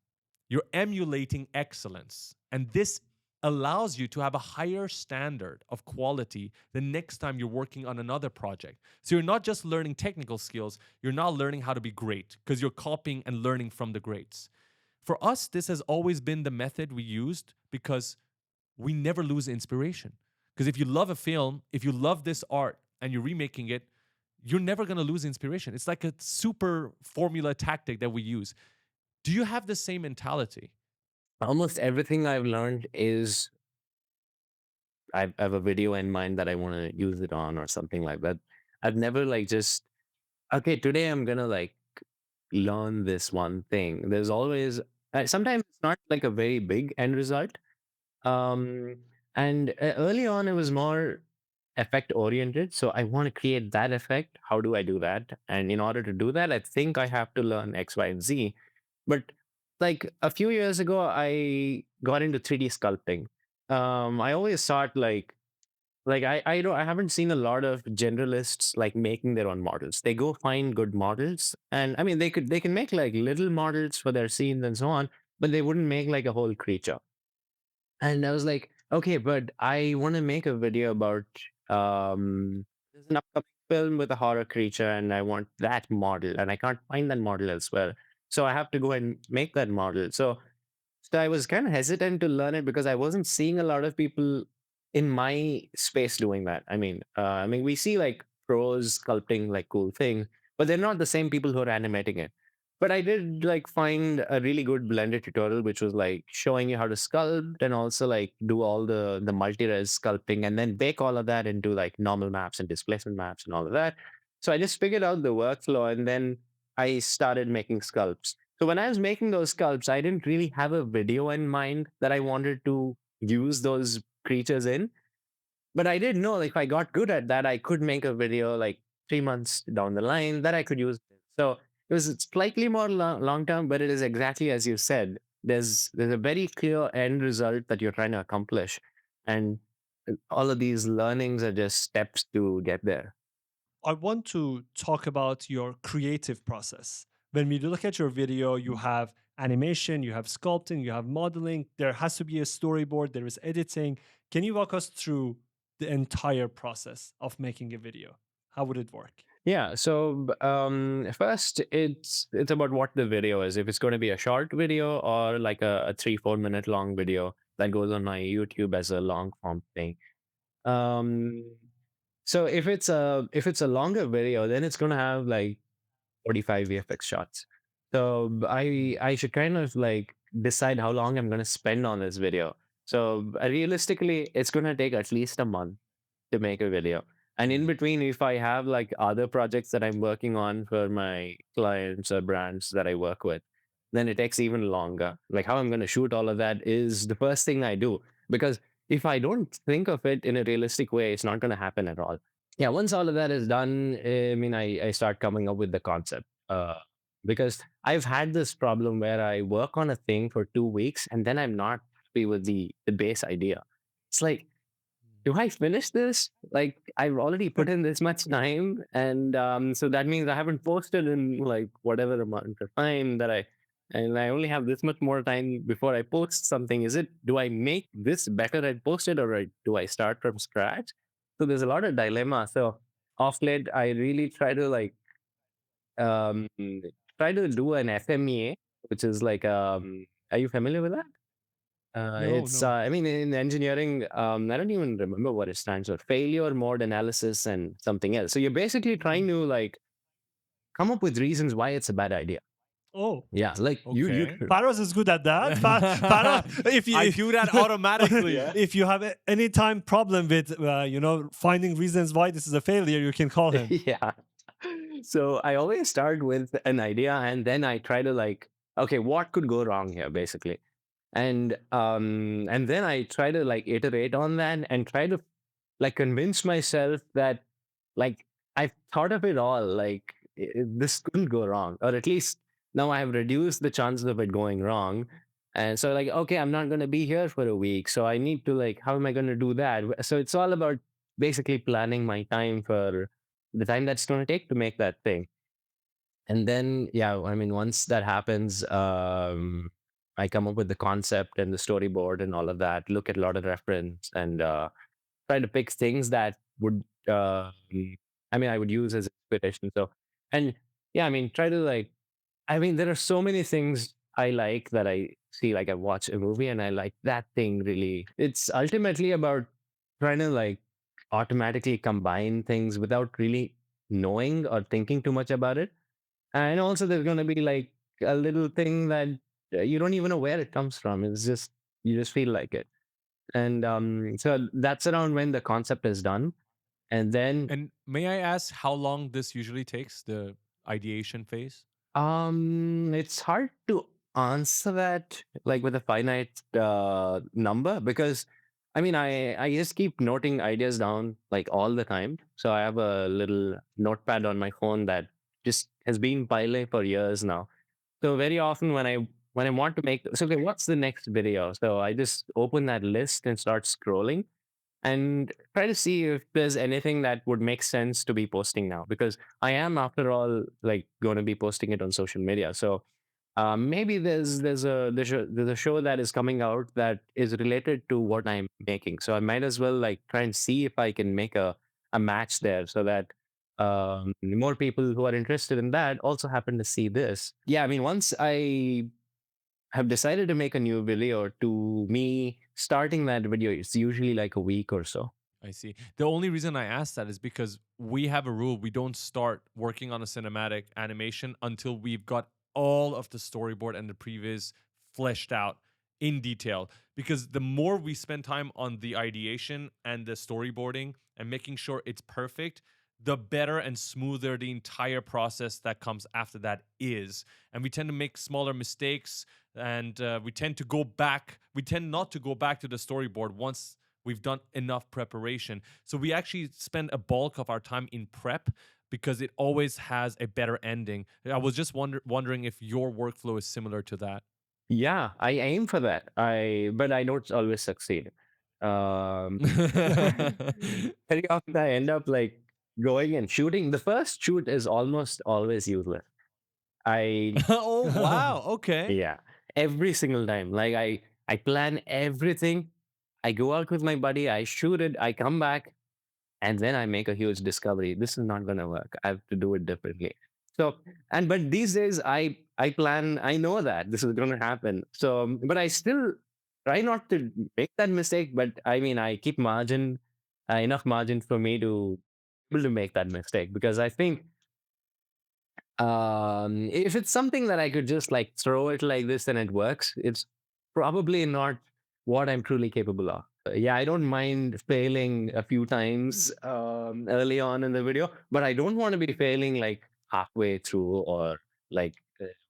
you're emulating excellence. And this allows you to have a higher standard of quality the next time you're working on another project. So you're not just learning technical skills, you're now learning how to be great because you're copying and learning from the greats. For us, this has always been the method we used because we never lose inspiration. Because if you love a film, if you love this art and you're remaking it, you're never going to lose inspiration. It's like a super formula tactic that we use. Do you have the same mentality? Almost everything I've learned is I have a video in mind that I want to use it on or something like that. I've never like just okay, today I'm gonna like learn this one thing. There's always sometimes it's not like a very big end result. Um, and early on, it was more effect oriented. So I want to create that effect. How do I do that? And in order to do that, I think I have to learn X, Y, and Z. But like a few years ago, I got into 3D sculpting. I always thought like I haven't seen a lot of generalists like making their own models. They go find good models, and I mean they can make like little models for their scenes and so on, but they wouldn't make like a whole creature. And I was like, okay, but I want to make a video about there's an upcoming film with a horror creature, and I want that model, and I can't find that model elsewhere. So I have to go and make that model. So I was kind of hesitant to learn it because I wasn't seeing a lot of people in my space doing that. I mean, we see like pros sculpting like cool things, but they're not the same people who are animating it. But I did like find a really good blended tutorial, which was like showing you how to sculpt and also like do all the multi-res sculpting and then bake all of that into like normal maps and displacement maps and all of that. So I just figured out the workflow and then I started making sculpts. So when I was making those sculpts, I didn't really have a video in mind that I wanted to use those creatures in. But I did know like if I got good at that, I could make a video like 3 months down the line that I could use. So it was slightly more long term, but it is exactly as you said. There's a very clear end result that you're trying to accomplish, and all of these learnings are just steps to get there. I want to talk about your creative process. When we look at your video, you have animation, you have sculpting, you have modeling. There has to be a storyboard, there is editing. Can you walk us through the entire process of making a video? How would it work? Yeah. So first, it's about what the video is. If it's going to be a short video or like a 3-4 minute long video that goes on my YouTube as a long form thing. Um, so if it's a longer video, then it's going to have like 45 VFX shots. So I should kind of like decide how long I'm going to spend on this video. So realistically, it's going to take at least a month to make a video. And in between, if I have like other projects that I'm working on for my clients or brands that I work with, then it takes even longer. Like how I'm going to shoot all of that is the first thing I do. Because if I don't think of it in a realistic way, it's not going to happen at all. Yeah, once all of that is done, I mean, I start coming up with the concept. Because I've had this problem where I work on a thing for 2 weeks and then I'm not happy with the base idea. It's like, do I finish this? Like I've already put in this much time, and so that means I haven't posted in like whatever amount of time and I only have this much more time before I post something. Do I make this better at posted, or do I start from scratch? So there's a lot of dilemma. So off late, I really try to like um, try to do an FMEA, which is like are you familiar with that? No, no. I mean, in engineering, I don't even remember what it stands for. Failure mode analysis and something else. So you're basically trying to like come up with reasons why it's a bad idea. Oh, Yeah, like you. Okay. Paros is good at that. Paros, if you I do that automatically. if you have any time problem with finding reasons why this is a failure, you can call him. Yeah. So I always start with an idea and then I try to like, okay, what could go wrong here, basically? And then I try to like iterate on that and try to like convince myself that like I've thought of it all. Like this couldn't go wrong, or at least now I have reduced the chances of it going wrong. And so like, okay, I'm not going to be here for a week, so I need to like, how am I going to do that? So it's all about basically planning my time for the time that's going to take to make that thing. And then, yeah, I mean, once that happens, I come up with the concept and the storyboard and all of that, look at a lot of reference and try to pick things that would, I mean, I would use as inspiration. So, and yeah, I mean, try to like, I mean, there are so many things I like that I see, like I watch a movie and I like that thing really. It's ultimately about trying to like automatically combine things without really knowing or thinking too much about it. And also, there's going to be like a little thing that you don't even know where it comes from. It's just, you just feel like it. And so that's around when the concept is done. And then And may I ask how long this usually takes, the ideation phase? it's hard to answer that like with a finite number because I mean I just keep noting ideas down like all the time. So I have a little notepad on my phone that just has been piling for years now. So very often when I want to make so okay, what's the next video? So I just open that list and start scrolling and try to see if there's anything that would make sense to be posting now because I am after all like going to be posting it on social media. So maybe there's a show that is coming out that is related to what I'm making. So I might as well like try and see if I can make a match there so that more people who are interested in that also happen to see this. Yeah, I mean once I have decided to make a new video, to me starting that video it's usually like a week or so. I see. The only reason I asked that is because we have a rule. We don't start working on a cinematic animation until we've got all of the storyboard and the previs fleshed out in detail. Because the more we spend time on the ideation and the storyboarding and making sure it's perfect, the better and smoother the entire process that comes after that is. And we tend to make smaller mistakes and we tend to go back. We tend not to go back to the storyboard once we've done enough preparation. So we actually spend a bulk of our time in prep because it always has a better ending. I was just wondering if your workflow is similar to that. Yeah, I aim for that. But I don't always succeed. Um, very often I end up like going and shooting. The first shoot is almost always useless. I Oh, wow. Okay. yeah, every single time. Like I plan everything. I go out with my buddy. I shoot it. I come back. And then I make a huge discovery. This is not going to work. I have to do it differently. So, and but these days I plan. I know that this is going to happen. So, but I still try not to make that mistake. But I mean, I keep margin enough margin for me to be able to make that mistake because I think if it's something that I could just like throw it like this and it works, it's probably not what I'm truly capable of. Yeah, I don't mind failing a few times early on in the video, but I don't want to be failing like halfway through or like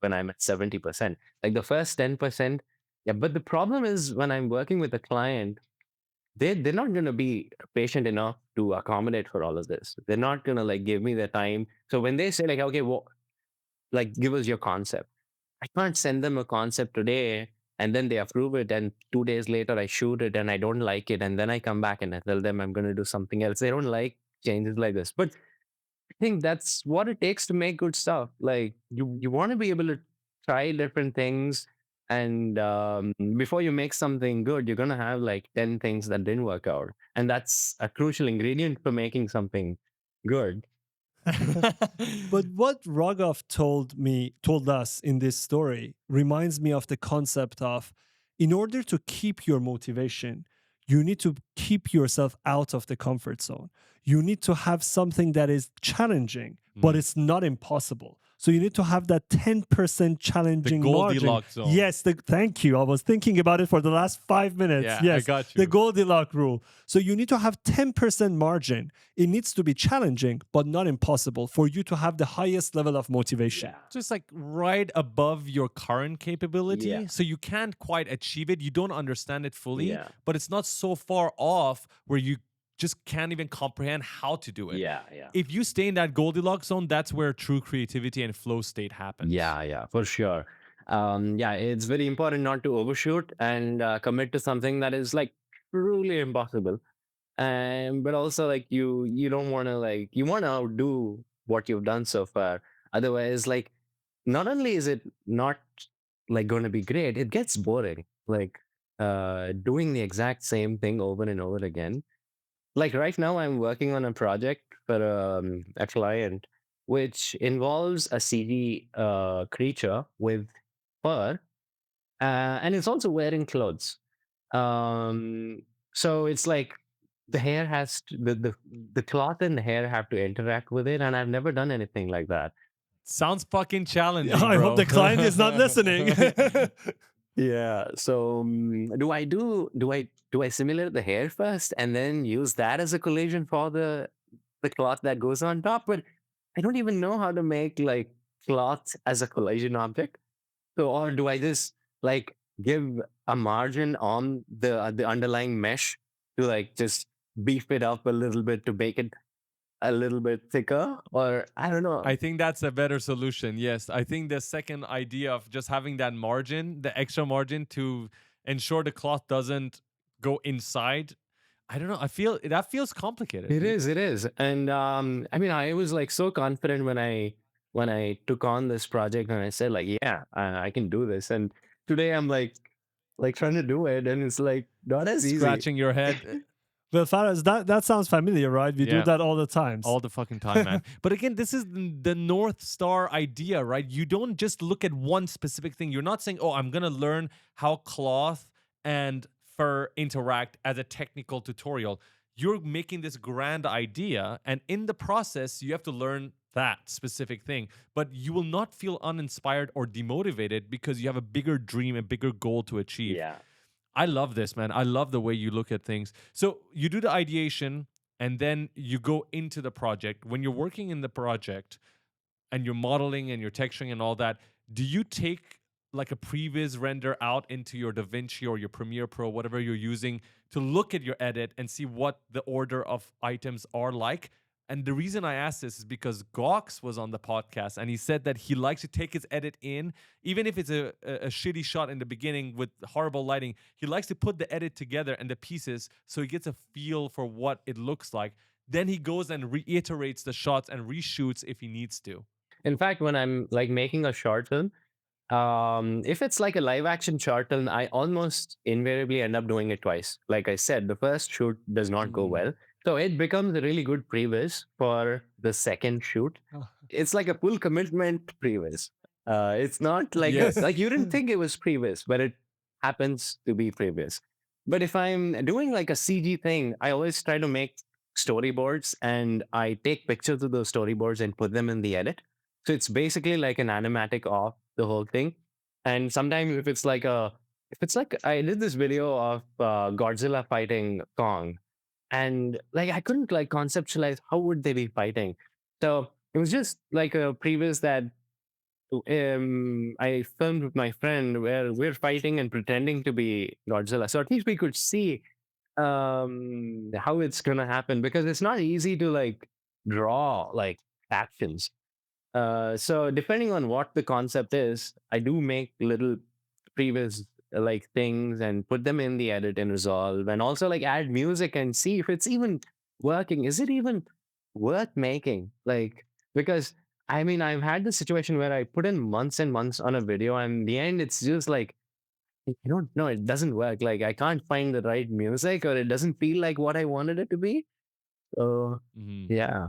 when I'm at 70%. Like the first 10%. Yeah, but the problem is when I'm working with a client, they're not going to be patient enough to accommodate for all of this. They're not going to like give me the time. So when they say like, okay, well, like give us your concept. I can't send them a concept today and then they approve it and 2 days later I shoot it and I don't like it and then I come back and I tell them I'm going to do something else. They don't like changes like this. But I think that's what it takes to make good stuff. Like you want to be able to try different things and before you make something good, you're going to have like 10 things that didn't work out. And that's a crucial ingredient for making something good. But what Raghav told us in this story reminds me of the concept of in order to keep your motivation, you need to keep yourself out of the comfort zone. You need to have something that is challenging, but Mm. it's not impossible. So you need to have that 10% challenging margin. Goldilocks zone. Yes, thank you. I was thinking about it for the last 5 minutes. Yeah, yes, I got the you. Goldilocks rule. So you need to have 10% margin. It needs to be challenging, but not impossible for you to have the highest level of motivation. Just like right above your current capability. Yeah. So you can't quite achieve it. You don't understand it fully, Yeah. but it's not so far off where you just can't even comprehend how to do it. Yeah. If you stay in that Goldilocks zone, that's where true creativity and flow state happens. Yeah, for sure. Yeah, it's very important not to overshoot and commit to something that is like truly impossible. And but also like you don't want to like you want to outdo what you've done so far. Otherwise, like not only is it not like going to be great, it gets boring. Like doing the exact same thing over and over again. Like right now, I'm working on a project for a client, which involves a CG creature with fur, and it's also wearing clothes. Um, so it's like the hair has to, the cloth and the hair have to interact with it, and I've never done anything like that. Sounds fucking challenging. I hope bro. the client is not listening. Yeah. So do I simulate the hair first and then use that as a collision for the cloth that goes on top? But I don't even know how to make like cloth as a collision object. So or do I just like give a margin on the underlying mesh to like just beef it up a little bit to make it a little bit thicker? Or I don't know. I think that's a better solution. Yes. I think the second idea of just having that margin, the extra margin to ensure the cloth doesn't go inside. I don't know. I feel that feels complicated. It is. And I mean I was like so confident when I took on this project and I said like, yeah, I can do this. And today I'm like trying to do it and it's like not as easy. Scratching your head Well, Faraz, that sounds familiar, right? We do Yeah. that all the times. all the fucking time, man. But again, this is the North Star idea, right? You don't just look at one specific thing. You're not saying, oh, I'm going to learn how cloth and fur interact as a technical tutorial. You're making this grand idea, and in the process, you have to learn that specific thing. But you will not feel uninspired or demotivated because you have a bigger dream, a bigger goal to achieve. Yeah. I love this, man. I love the way you look at things. So you do the ideation and then you go into the project. When you're working in the project and you're modeling and you're texturing and all that, do you take like a previs render out into your DaVinci or your Premiere Pro, whatever you're using, to look at your edit and see what the order of items are like? And the reason I asked this is because Gox was on the podcast and he said that he likes to take his edit in, even if it's a shitty shot in the beginning with horrible lighting. He likes to put the edit together and the pieces so he gets a feel for what it looks like. Then he goes and reiterates the shots and reshoots if he needs to. In fact, when I'm like making a short film, if it's like a live action short film, I almost invariably end up doing it twice. Like I said, the first shoot does not go well. So it becomes a really good previs for the second shoot. It's like a full commitment previs. It's not like Yes. like you didn't think it was previs, but it happens to be previs. But if I'm doing like a CG thing, I always try to make storyboards and I take pictures of those storyboards and put them in the edit. So it's basically like an animatic of the whole thing. And sometimes if it's like I did this video of Godzilla fighting Kong, and like I couldn't like conceptualize how would they be fighting. So it was just like a previous that I filmed with my friend where we're fighting and pretending to be Godzilla. So at least we could see how it's gonna happen because it's not easy to like draw like actions. So depending on what the concept is, I do make little previous like things and put them in the edit and resolve and also like add music and see if it's even working. Is it even worth making? Like, because I mean, I've had the situation where I put in months and months on a video and in the end it's just like, I don't know, it doesn't work. Like I can't find the right music or it doesn't feel like what I wanted it to be. So yeah.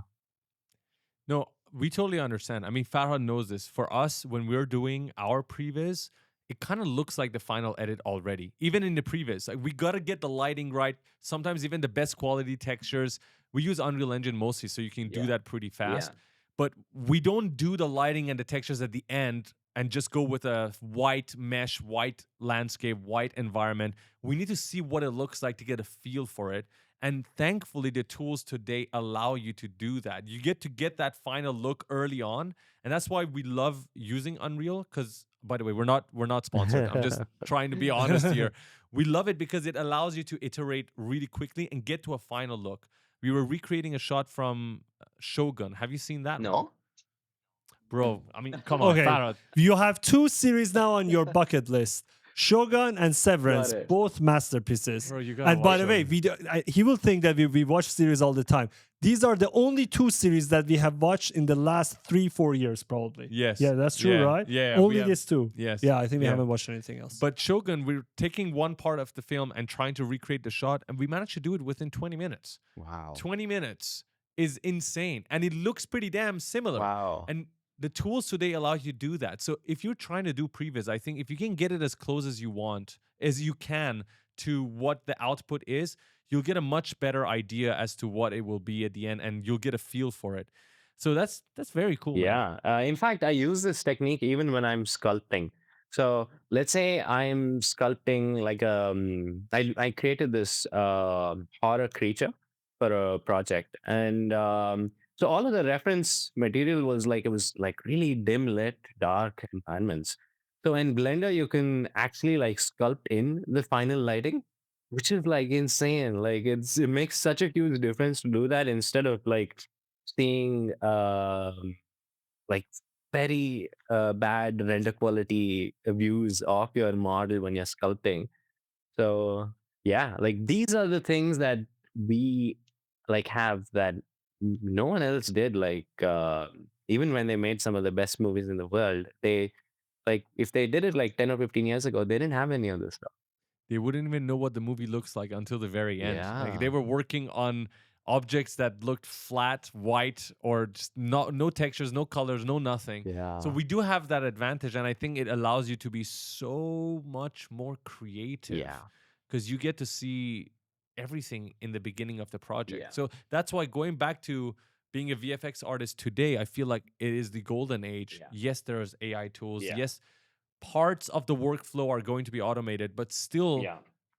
No, we totally understand. I mean, Farhad knows this. For us, when we're doing our previs, it kind of looks like the final edit already. Even in the previs, like we gotta get the lighting right. Sometimes even the best quality textures. We use Unreal Engine mostly, so you can do Yeah. that pretty fast. Yeah. but we don't do the lighting and the textures at the end and just go with a white mesh, white landscape, white environment. We need to see what it looks like to get a feel for it. And thankfully, the tools today allow you to do that. You get to get that final look early on, and that's why we love using Unreal. Because, by the way, we're not sponsored. I'm just trying to be honest here. We love it because it allows you to iterate really quickly and get to a final look. We were recreating a shot from Shogun. Have you seen that one? No? Bro, I mean, come on, Okay, Farad. you have two series now on your bucket list: Shogun and Severance, Got it. both masterpieces. Bro, you gotta And by watch the way, he will think that we watch series all the time. These are the only two series that we have watched in the last 3-4 years, probably. Yes. Yeah, that's true, Yeah, right? yeah, we Only have- these two. yes, Yeah, I think we yeah. haven't watched anything else. But Shogun, we're taking one part of the film and trying to recreate the shot, and we managed to do it within 20 minutes. Wow. 20 minutes is insane. And it looks pretty damn similar. Wow. And the tools today allow you to do that. So if you're trying to do previs, I think if you can get it as close as you can to what the output is, you'll get a much better idea as to what it will be at the end, and you'll get a feel for it. So that's very cool. Man. Yeah. In fact, I use this technique even when I'm sculpting. So let's say I'm sculpting like I created this horror creature for a project, and so all of the reference material was like it was like really dim lit, dark environments. So in Blender, you can actually like sculpt in the final lighting, which is like insane. Like it makes such a huge difference to do that instead of like seeing like very bad render quality views of your model when you're sculpting. So yeah, like these are the things that we like have that no one else did. Like even when they made some of the best movies in the world, they like if they did it like 10 or 15 years ago, they didn't have any of this stuff. They wouldn't even know what the movie looks like until the very end. Like they Yeah. were working on objects that looked flat, white, or just no textures, no colors, no nothing. Yeah. So we do have that advantage, and I think it allows you to be so much more creative. Yeah. Because you get to see everything in the beginning of the project. Yeah. So that's why going back to being a VFX artist today, I feel like it is the golden age. Yeah. Yes, there's AI tools. Yeah. Yes, parts of the workflow are going to be automated, but still, Yeah.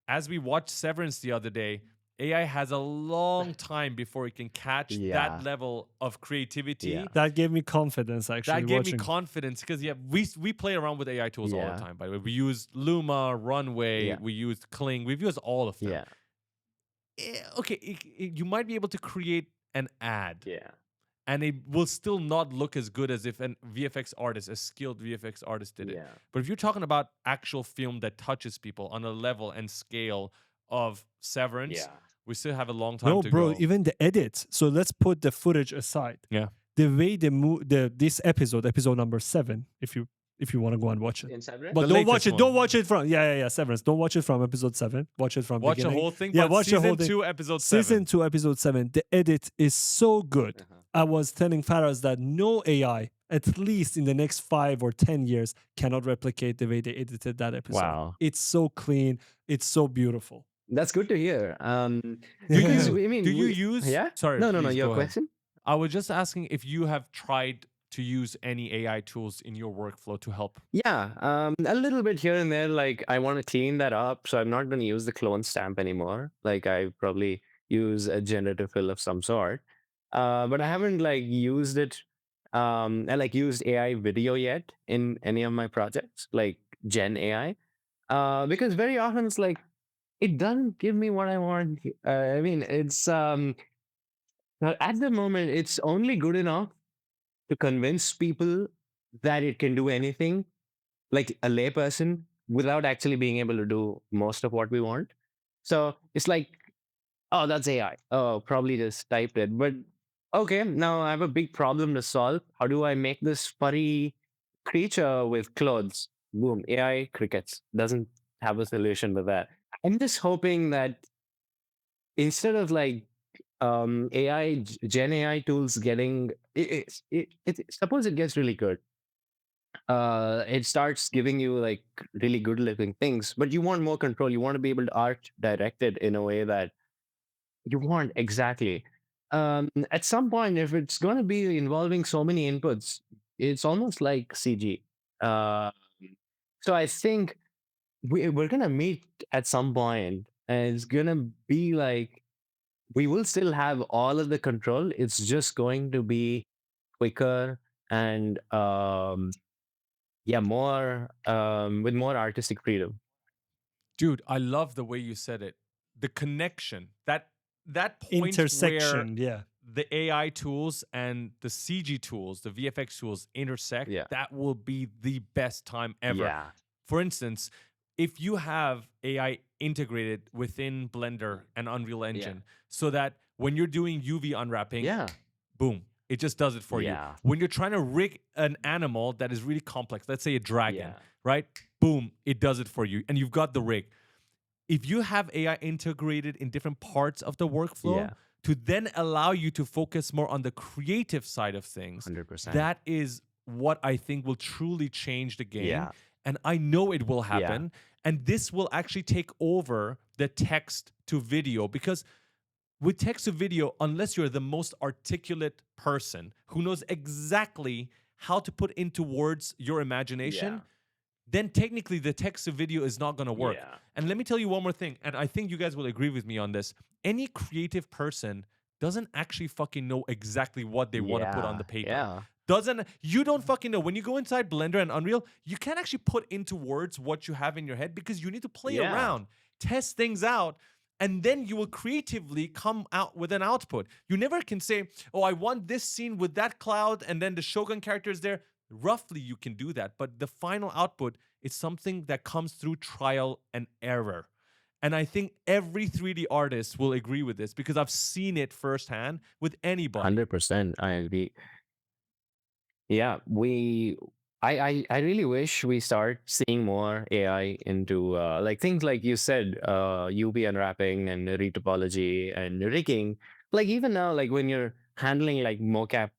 as we watched Severance the other day, AI has a long time before it can catch Yeah. that level of creativity. Yeah. that gave me confidence, actually. That gave me watching. confidence because we play around with AI tools all Yeah. the time. By the way, we use Luma, Runway, Yeah. we used Kling, we've used all of them. Yeah. Okay, you might be able to create an ad, Yeah. and it will still not look as good as if a VFX artist, a skilled VFX artist, did it. Yeah. But if you're talking about actual film that touches people on a level and scale of Severance, Yeah. we still have a long time No, to bro, go. even the edits. So let's put the footage aside. Yeah. The way this episode number 7, if you want to go and watch it. In Severance? But The don't watch latest it. one. Don't watch it from Severance. Don't watch it from episode 7. Watch it from Watch the beginning. whole thing. Yeah, but watch the season whole thing. 2, episode 7. Season 2, episode 7. The edit is so good. Uh-huh. I was telling Faraz that no AI, at least in the next 5 or 10 years, cannot replicate the way they edited that episode. Wow. It's so clean. It's so beautiful. That's good to hear. Do Because you, I mean, do you we- use? Yeah. Sorry. No. please Your go ahead. question. I was just asking if you have tried to use any AI tools in your workflow to help. Yeah, a little bit here and there. Like I want to clean that up, so I'm not going to use the clone stamp anymore. Like I probably use a generative fill of some sort, but I haven't like used it. I like used AI video yet in any of my projects, like Gen AI, because very often it's like it doesn't give me what I want. I mean, it's at the moment it's only good enough to convince people that it can do anything, like a layperson, without actually being able to do most of what we want. So it's like, oh, that's AI. Oh, probably just typed it. But okay, now I have a big problem to solve. How do I make this furry creature with clothes? Boom, AI crickets. Doesn't have a solution for that. I'm just hoping that instead of like Gen AI tools getting suppose it gets really good, it starts giving you like really good looking things, but you want more control. You want to be able to art direct it in a way that you want exactly. at some point, if it's going to be involving so many inputs, it's almost like CG. Uh, so I think we're going to meet at some point, and it's going to be like we will still have all of the control. It's just going to be quicker and yeah, more with more artistic freedom. Dude, I love the way you said it. The connection, that point where Intersection, yeah. the AI tools and the CG tools, the VFX tools intersect, Yeah. that will be the best time ever. Yeah. For instance, if you have AI integrated within Blender and Unreal Engine, so that when you're doing UV unwrapping, Yeah. boom, it just does it for you. Yeah. When you're trying to rig an animal that is really complex, let's say a dragon, Yeah. right? Boom, it does it for you. And you've got the rig. If you have AI integrated in different parts of the workflow Yeah. to then allow you to focus more on the creative side of things, 100%. that is what I think will truly change the game. Yeah. And I know it will happen. And this will actually take over the text to video, because with text to video, unless you're the most articulate person who knows exactly how to put into words your imagination, then technically the text to video is not going to work. Yeah. And let me tell you one more thing, and I think you guys will agree with me on this. Any creative person doesn't actually fucking know exactly what they want to put on the paper. Yeah. You don't fucking know. When you go inside Blender and Unreal, you can't actually put into words what you have in your head, because you need to play Yeah. around, test things out, and then you will creatively come out with an output. You never can say, oh, I want this scene with that cloud and then the Shogun character is there. Roughly, you can do that. But the final output is something that comes through trial and error. And I think every 3D artist will agree with this, because I've seen it firsthand with anybody. 100%. I agree. Yeah, I really wish we start seeing more AI into like things like you said, UV unwrapping and retopology and rigging. Like even now, like when you're handling like mocap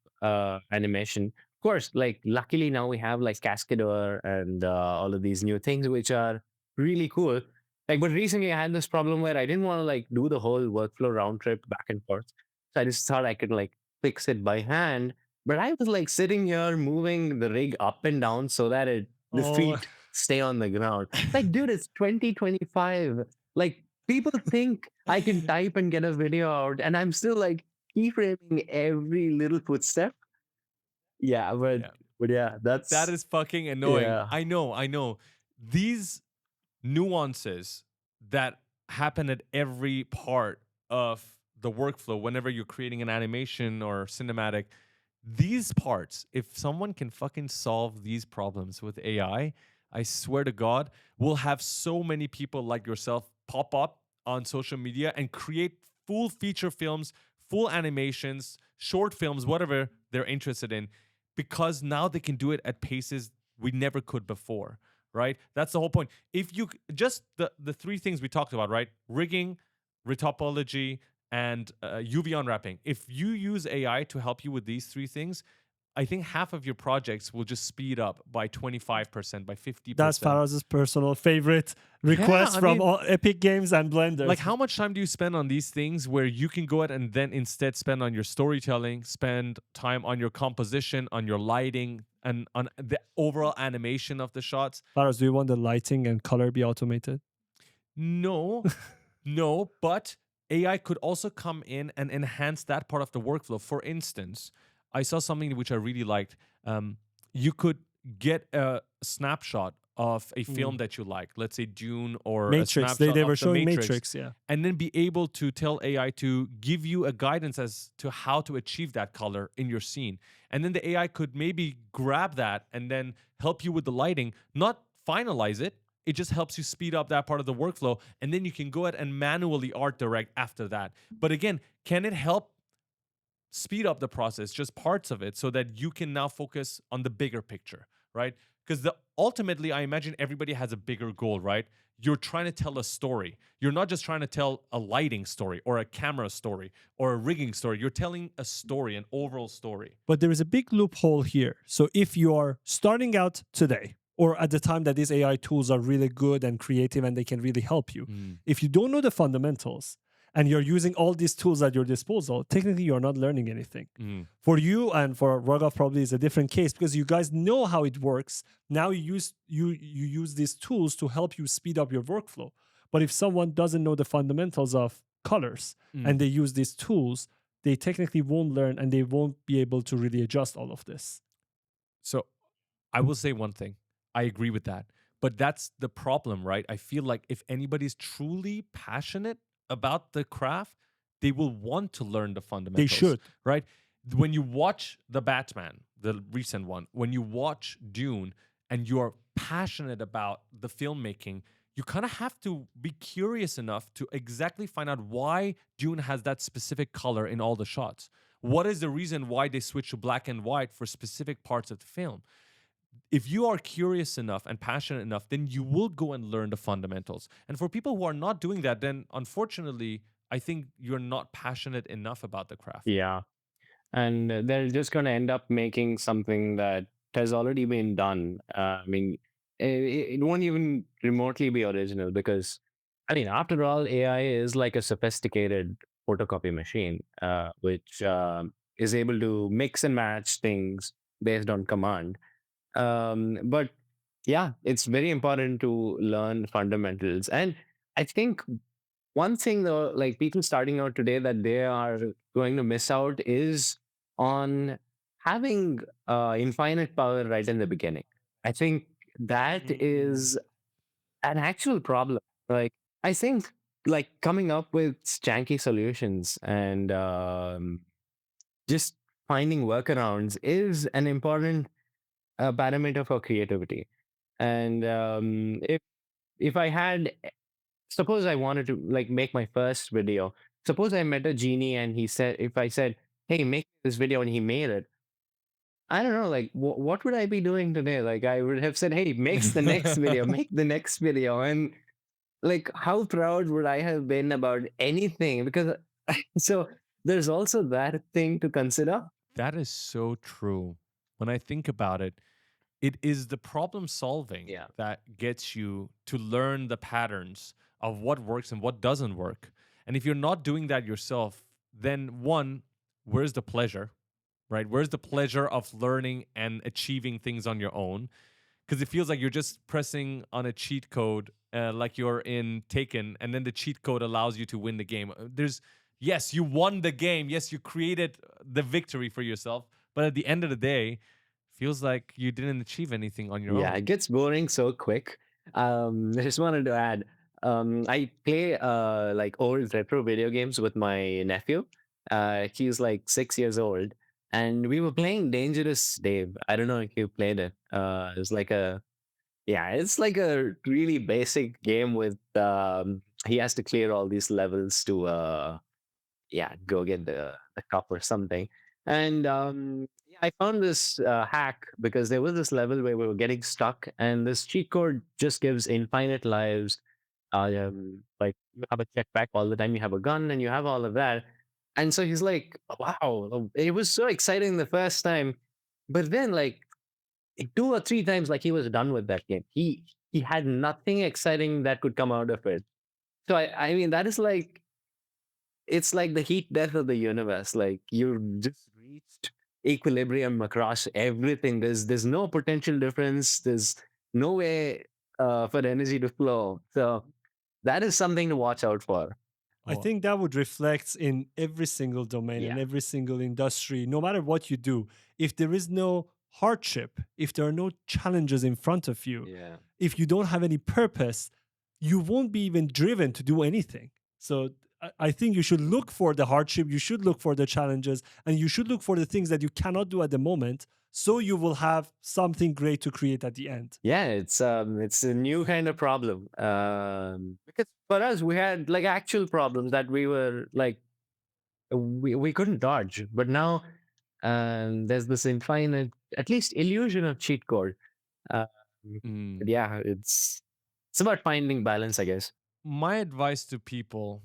animation, of course, like luckily now we have like Cascadeur and all of these new things which are really cool. Like, but recently I had this problem where I didn't want to like do the whole workflow round trip back and forth. So I just thought I could like fix it by hand, but I was like sitting here moving the rig up and down so that the Oh. feet stay on the ground. Like, dude, it's 2025. Like, people think I can type and get a video out, and I'm still like keyframing every little footstep. Yeah, but yeah, That is fucking annoying. Yeah. I know. These nuances that happen at every part of the workflow, whenever you're creating an animation or cinematic, these parts, if someone can fucking solve these problems with AI, I swear to God, we'll have so many people like yourself pop up on social media and create full feature films, full animations, short films, whatever they're interested in, because now they can do it at paces we never could before, right? That's the whole point. If you just the three things we talked about, right? Rigging, retopology, and UV unwrapping. If you use AI to help you with these three things, I think half of your projects will just speed up by 25%, by 50%. That's Faraz's personal favorite request I from mean, all Epic Games and Blender. Like, how much time do you spend on these things where you can go ahead and then instead spend on your storytelling, spend time on your composition, on your lighting, and on the overall animation of the shots? Faraz, do you want the lighting and color be automated? No, no, but AI could also come in and enhance that part of the workflow. For instance, I saw something which I really liked. You could get a snapshot of a film that you like, let's say Dune or Matrix. a snapshot They of were the showing Matrix, yeah. and then be able to tell AI to give you a guidance as to how to achieve that color in your scene. And then the AI could maybe grab that and then help you with the lighting, not finalize it. It just helps you speed up that part of the workflow. And then you can go ahead and manually art direct after that. But again, can it help speed up the process, just parts of it, so that you can now focus on the bigger picture, right? Because ultimately, I imagine everybody has a bigger goal, right? You're trying to tell a story. You're not just trying to tell a lighting story or a camera story or a rigging story. You're telling a story, an overall story. But there is a big loophole here. So if you are starting out today, or at the time that these AI tools are really good and creative and they can really help you, if you don't know the fundamentals and you're using all these tools at your disposal, technically you're not learning anything. Mm. For you and for Raghav probably is a different case because you guys know how it works. Now you use these tools to help you speed up your workflow. But if someone doesn't know the fundamentals of colors and they use these tools, they technically won't learn and they won't be able to really adjust all of this. So I will say one thing. I agree with that. But that's the problem, right? I feel like if anybody's truly passionate about the craft, they will want to learn the fundamentals. should. Right? When you watch The Batman, the recent one, when you watch Dune and you're passionate about the filmmaking, you kind of have to be curious enough to exactly find out why Dune has that specific color in all the shots. What is the reason why they switch to black and white for specific parts of the film? If you are curious enough and passionate enough, then you will go and learn the fundamentals. And for people who are not doing that, then unfortunately, I think you're not passionate enough about the craft. Yeah. And they're just going to end up making something that has already been done. I mean, it won't even remotely be original because, I mean, after all, AI is like a sophisticated photocopy machine, which is able to mix and match things based on command. But yeah, it's very important to learn fundamentals. And I think one thing though, like people starting out today that they are going to miss out is on having infinite power right in the beginning. I think that is an actual problem. Like, I think like coming up with janky solutions and just finding workarounds is an important parameter for creativity. And if I had, suppose I wanted to like make my first video. Suppose I met a genie and he said, if I said, "Hey, make this video," and he made it, I don't know, like what would I be doing today? Like I would have said, "Hey, makes the next video, make the next video," and like how proud would I have been about anything? Because so there's also that thing to consider. That is so true. When I think about it, it is the problem solving Yeah. that gets you to learn the patterns of what works and what doesn't work. And if you're not doing that yourself, then one, where's the pleasure, right? Where's the pleasure of learning and achieving things on your own? Because it feels like you're just pressing on a cheat code, like you're in Taken, and then the cheat code allows you to win the game. Yes, you won the game. Yes, you created the victory for yourself. But at the end of the day, feels like you didn't achieve anything on your Yeah, own. it gets boring so quick. I just wanted to add, I play like old retro video games with my nephew. He's like 6 years old, and we were playing Dangerous Dave. I don't know if you played it. It's like a yeah, it's like a really basic game with he has to clear all these levels to yeah, go get the cup or something. And yeah, I found this hack because there was this level where we were getting stuck, and this cheat code just gives infinite lives. Like you have a jetpack all the time, you have a gun, and you have all of that. And so he's like, "Wow, it was so exciting the first time," but then like two or three times, like he was done with that game. He had nothing exciting that could come out of it. So I mean that is like it's like the heat death of the universe. Like you just reached equilibrium across everything. There's no potential difference. There's no way for the energy to flow. So that is something to watch out for. I Oh, think that would reflect in every single domain and Yeah. every single industry, no matter what you do. If there is no hardship, if there are no challenges in front of you, Yeah. if you don't have any purpose, you won't be even driven to do anything. So I think you should look for the hardship, you should look for the challenges, and you should look for the things that you cannot do at the moment. So you will have something great to create at the end. Yeah, it's a new kind of problem. Because for us we had like actual problems that we were like we couldn't dodge. But now there's this infinite, at least illusion of cheat code. Um, mm. but yeah, it's about finding balance, I guess. My advice to people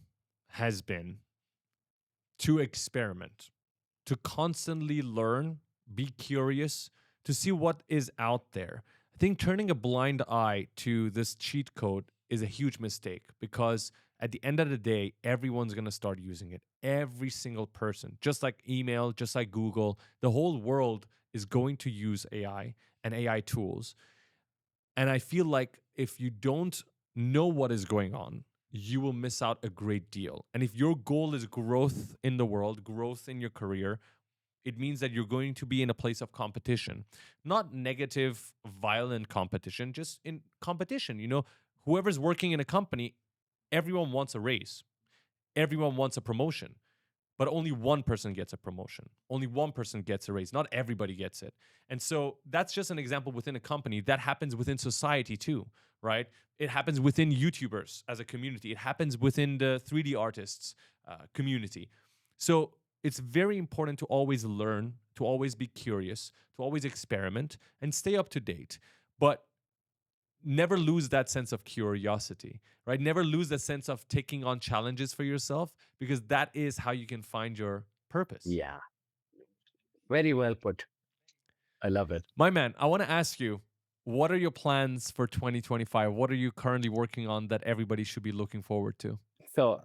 has been to experiment, to constantly learn, be curious, to see what is out there. I think turning a blind eye to this cheat code is a huge mistake because At the end of the day, everyone's going to start using it. Every single person, just like email, just like Google, the whole world is going to use AI and AI tools. And I feel like if you don't know what is going on, you will miss out a great deal. And if your goal is growth in the world, growth in your career, it means that you're going to be in a place of competition, not negative, violent competition, just in competition. Whoever's working in a company, everyone wants a raise, everyone wants a promotion, but only one person gets a promotion. Only one person gets a raise. Not everybody gets it. And so that's just an example within a company. That happens within society too, right? It happens within YouTubers as a community. It happens within the 3D artists community. So it's very important to always learn, to always be curious, to always experiment and stay up to date. But never lose that sense of curiosity, right? Never lose that sense of taking on challenges for yourself, because that is how you can find your purpose. Yeah. Very well put. I love it. My man, I want to ask you, what are your plans for 2025? What are you currently working on that everybody should be looking forward to? So,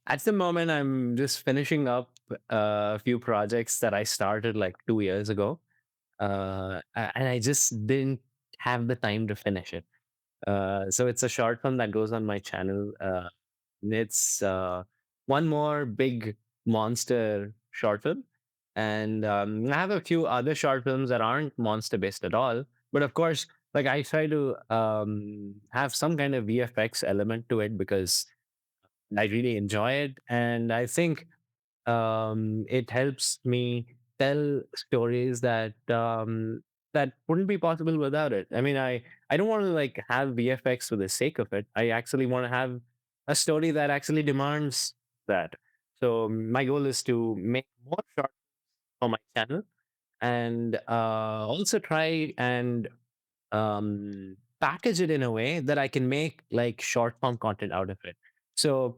at the moment, I'm just finishing up a few projects that I started like 2 years ago, and I just didn't have the time to finish it. So it's a short film that goes on my channel. It's one more big monster short film, and I have a few other short films that aren't monster based at all. But of course, like I try to have some kind of VFX element to it because I really enjoy it, and I think it helps me tell stories that wouldn't be possible without it. I mean, I don't want to like have VFX for the sake of it. I actually want to have a story that actually demands that. So my goal is to make more short for my channel and also try and package it in a way that I can make like short form content out of it. So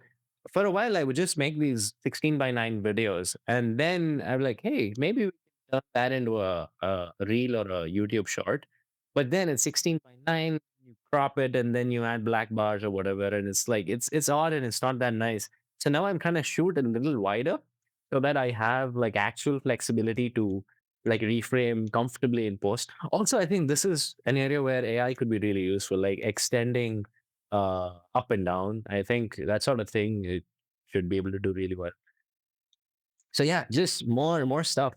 for a while, I would just make these 16 by 9 videos. And then I'm like, hey, maybe we can turn that into a reel or a YouTube short. But then it's 16 by 9, you crop it and then you add black bars or whatever. And it's like, it's odd and it's not that nice. So now I'm trying to shoot a little wider so that I have like actual flexibility to like reframe comfortably in post. Also, I think this is an area where AI could be really useful, like extending up and down. I think that sort of thing it should be able to do really well. So yeah, just more stuff.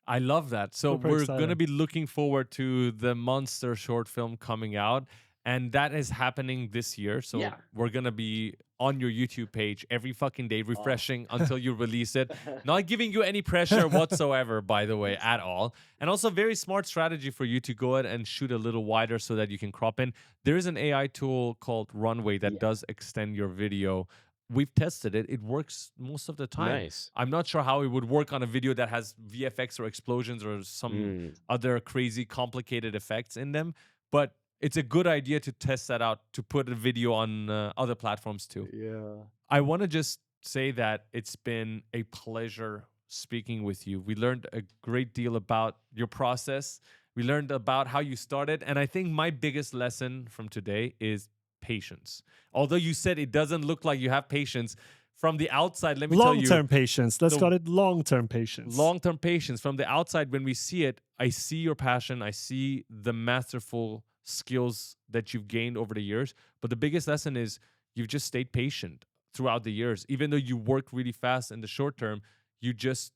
I love that. So Super we're going to exciting. be looking forward to the Monster short film coming out. And that is happening this year. So Yeah. we're going to be on your YouTube page every fucking day, refreshing until you release it. Not giving you any pressure whatsoever, by the way, at all. And also, very smart strategy for you to go ahead and shoot a little wider so that you can crop in. There is an AI tool called Runway that Yeah. does extend your video. We've tested it. It works most of the time. Nice. I'm not sure how it would work on a video that has VFX or explosions or some Mm. other crazy complicated effects in them, but it's a good idea to test that out to put a video on other platforms too. Yeah. I want to just say that it's been a pleasure speaking with you. We learned a great deal about your process. We learned about how you started, and I think my biggest lesson from today is patience. Although you said it doesn't look like you have patience from the outside, let me tell you, Long-term patience. Let's the- call it long-term patience. long-term patience. From the outside, when we see it, I see your passion. I see the masterful skills that you've gained over the years. But the biggest lesson is you've just stayed patient throughout the years. Even though you worked really fast in the short term, you just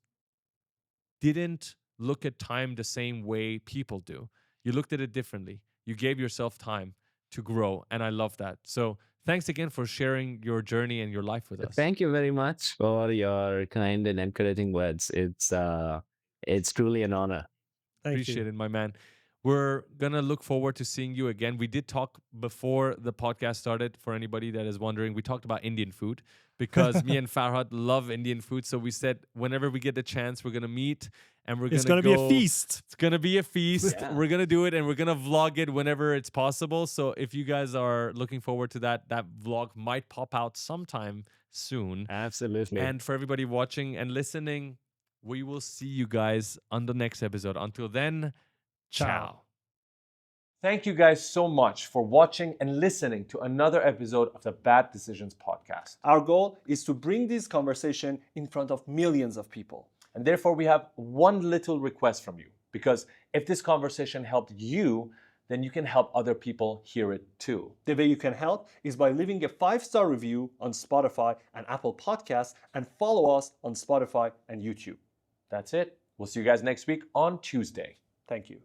didn't look at time the same way people do. You looked at it differently. You gave yourself time to grow. And I love that. So thanks again for sharing your journey and your life with us. Thank you very much for your kind and encouraging words. It's truly an honor. Thank Appreciate you. it, my man. We're going to look forward to seeing you again. We did talk before the podcast started, for anybody that is wondering. We talked about Indian food because me and Farhad love Indian food. So we said whenever we get the chance, we're going to meet and we're It's going gonna to be a feast. It's going to be a feast. Yeah. We're going to do it and we're going to vlog it whenever it's possible. So if you guys are looking forward to that, that vlog might pop out sometime soon. Absolutely. And for everybody watching and listening, we will see you guys on the next episode. Until then, Ciao. ciao. Thank you guys so much for watching and listening to another episode of the Bad Decisions podcast. Our goal is to bring this conversation in front of millions of people. And therefore, we have one little request from you. Because if this conversation helped you, then you can help other people hear it too. The way you can help is by leaving a 5-star review on Spotify and Apple Podcasts and follow us on Spotify and YouTube. That's it. We'll see you guys next week on Tuesday. Thank you.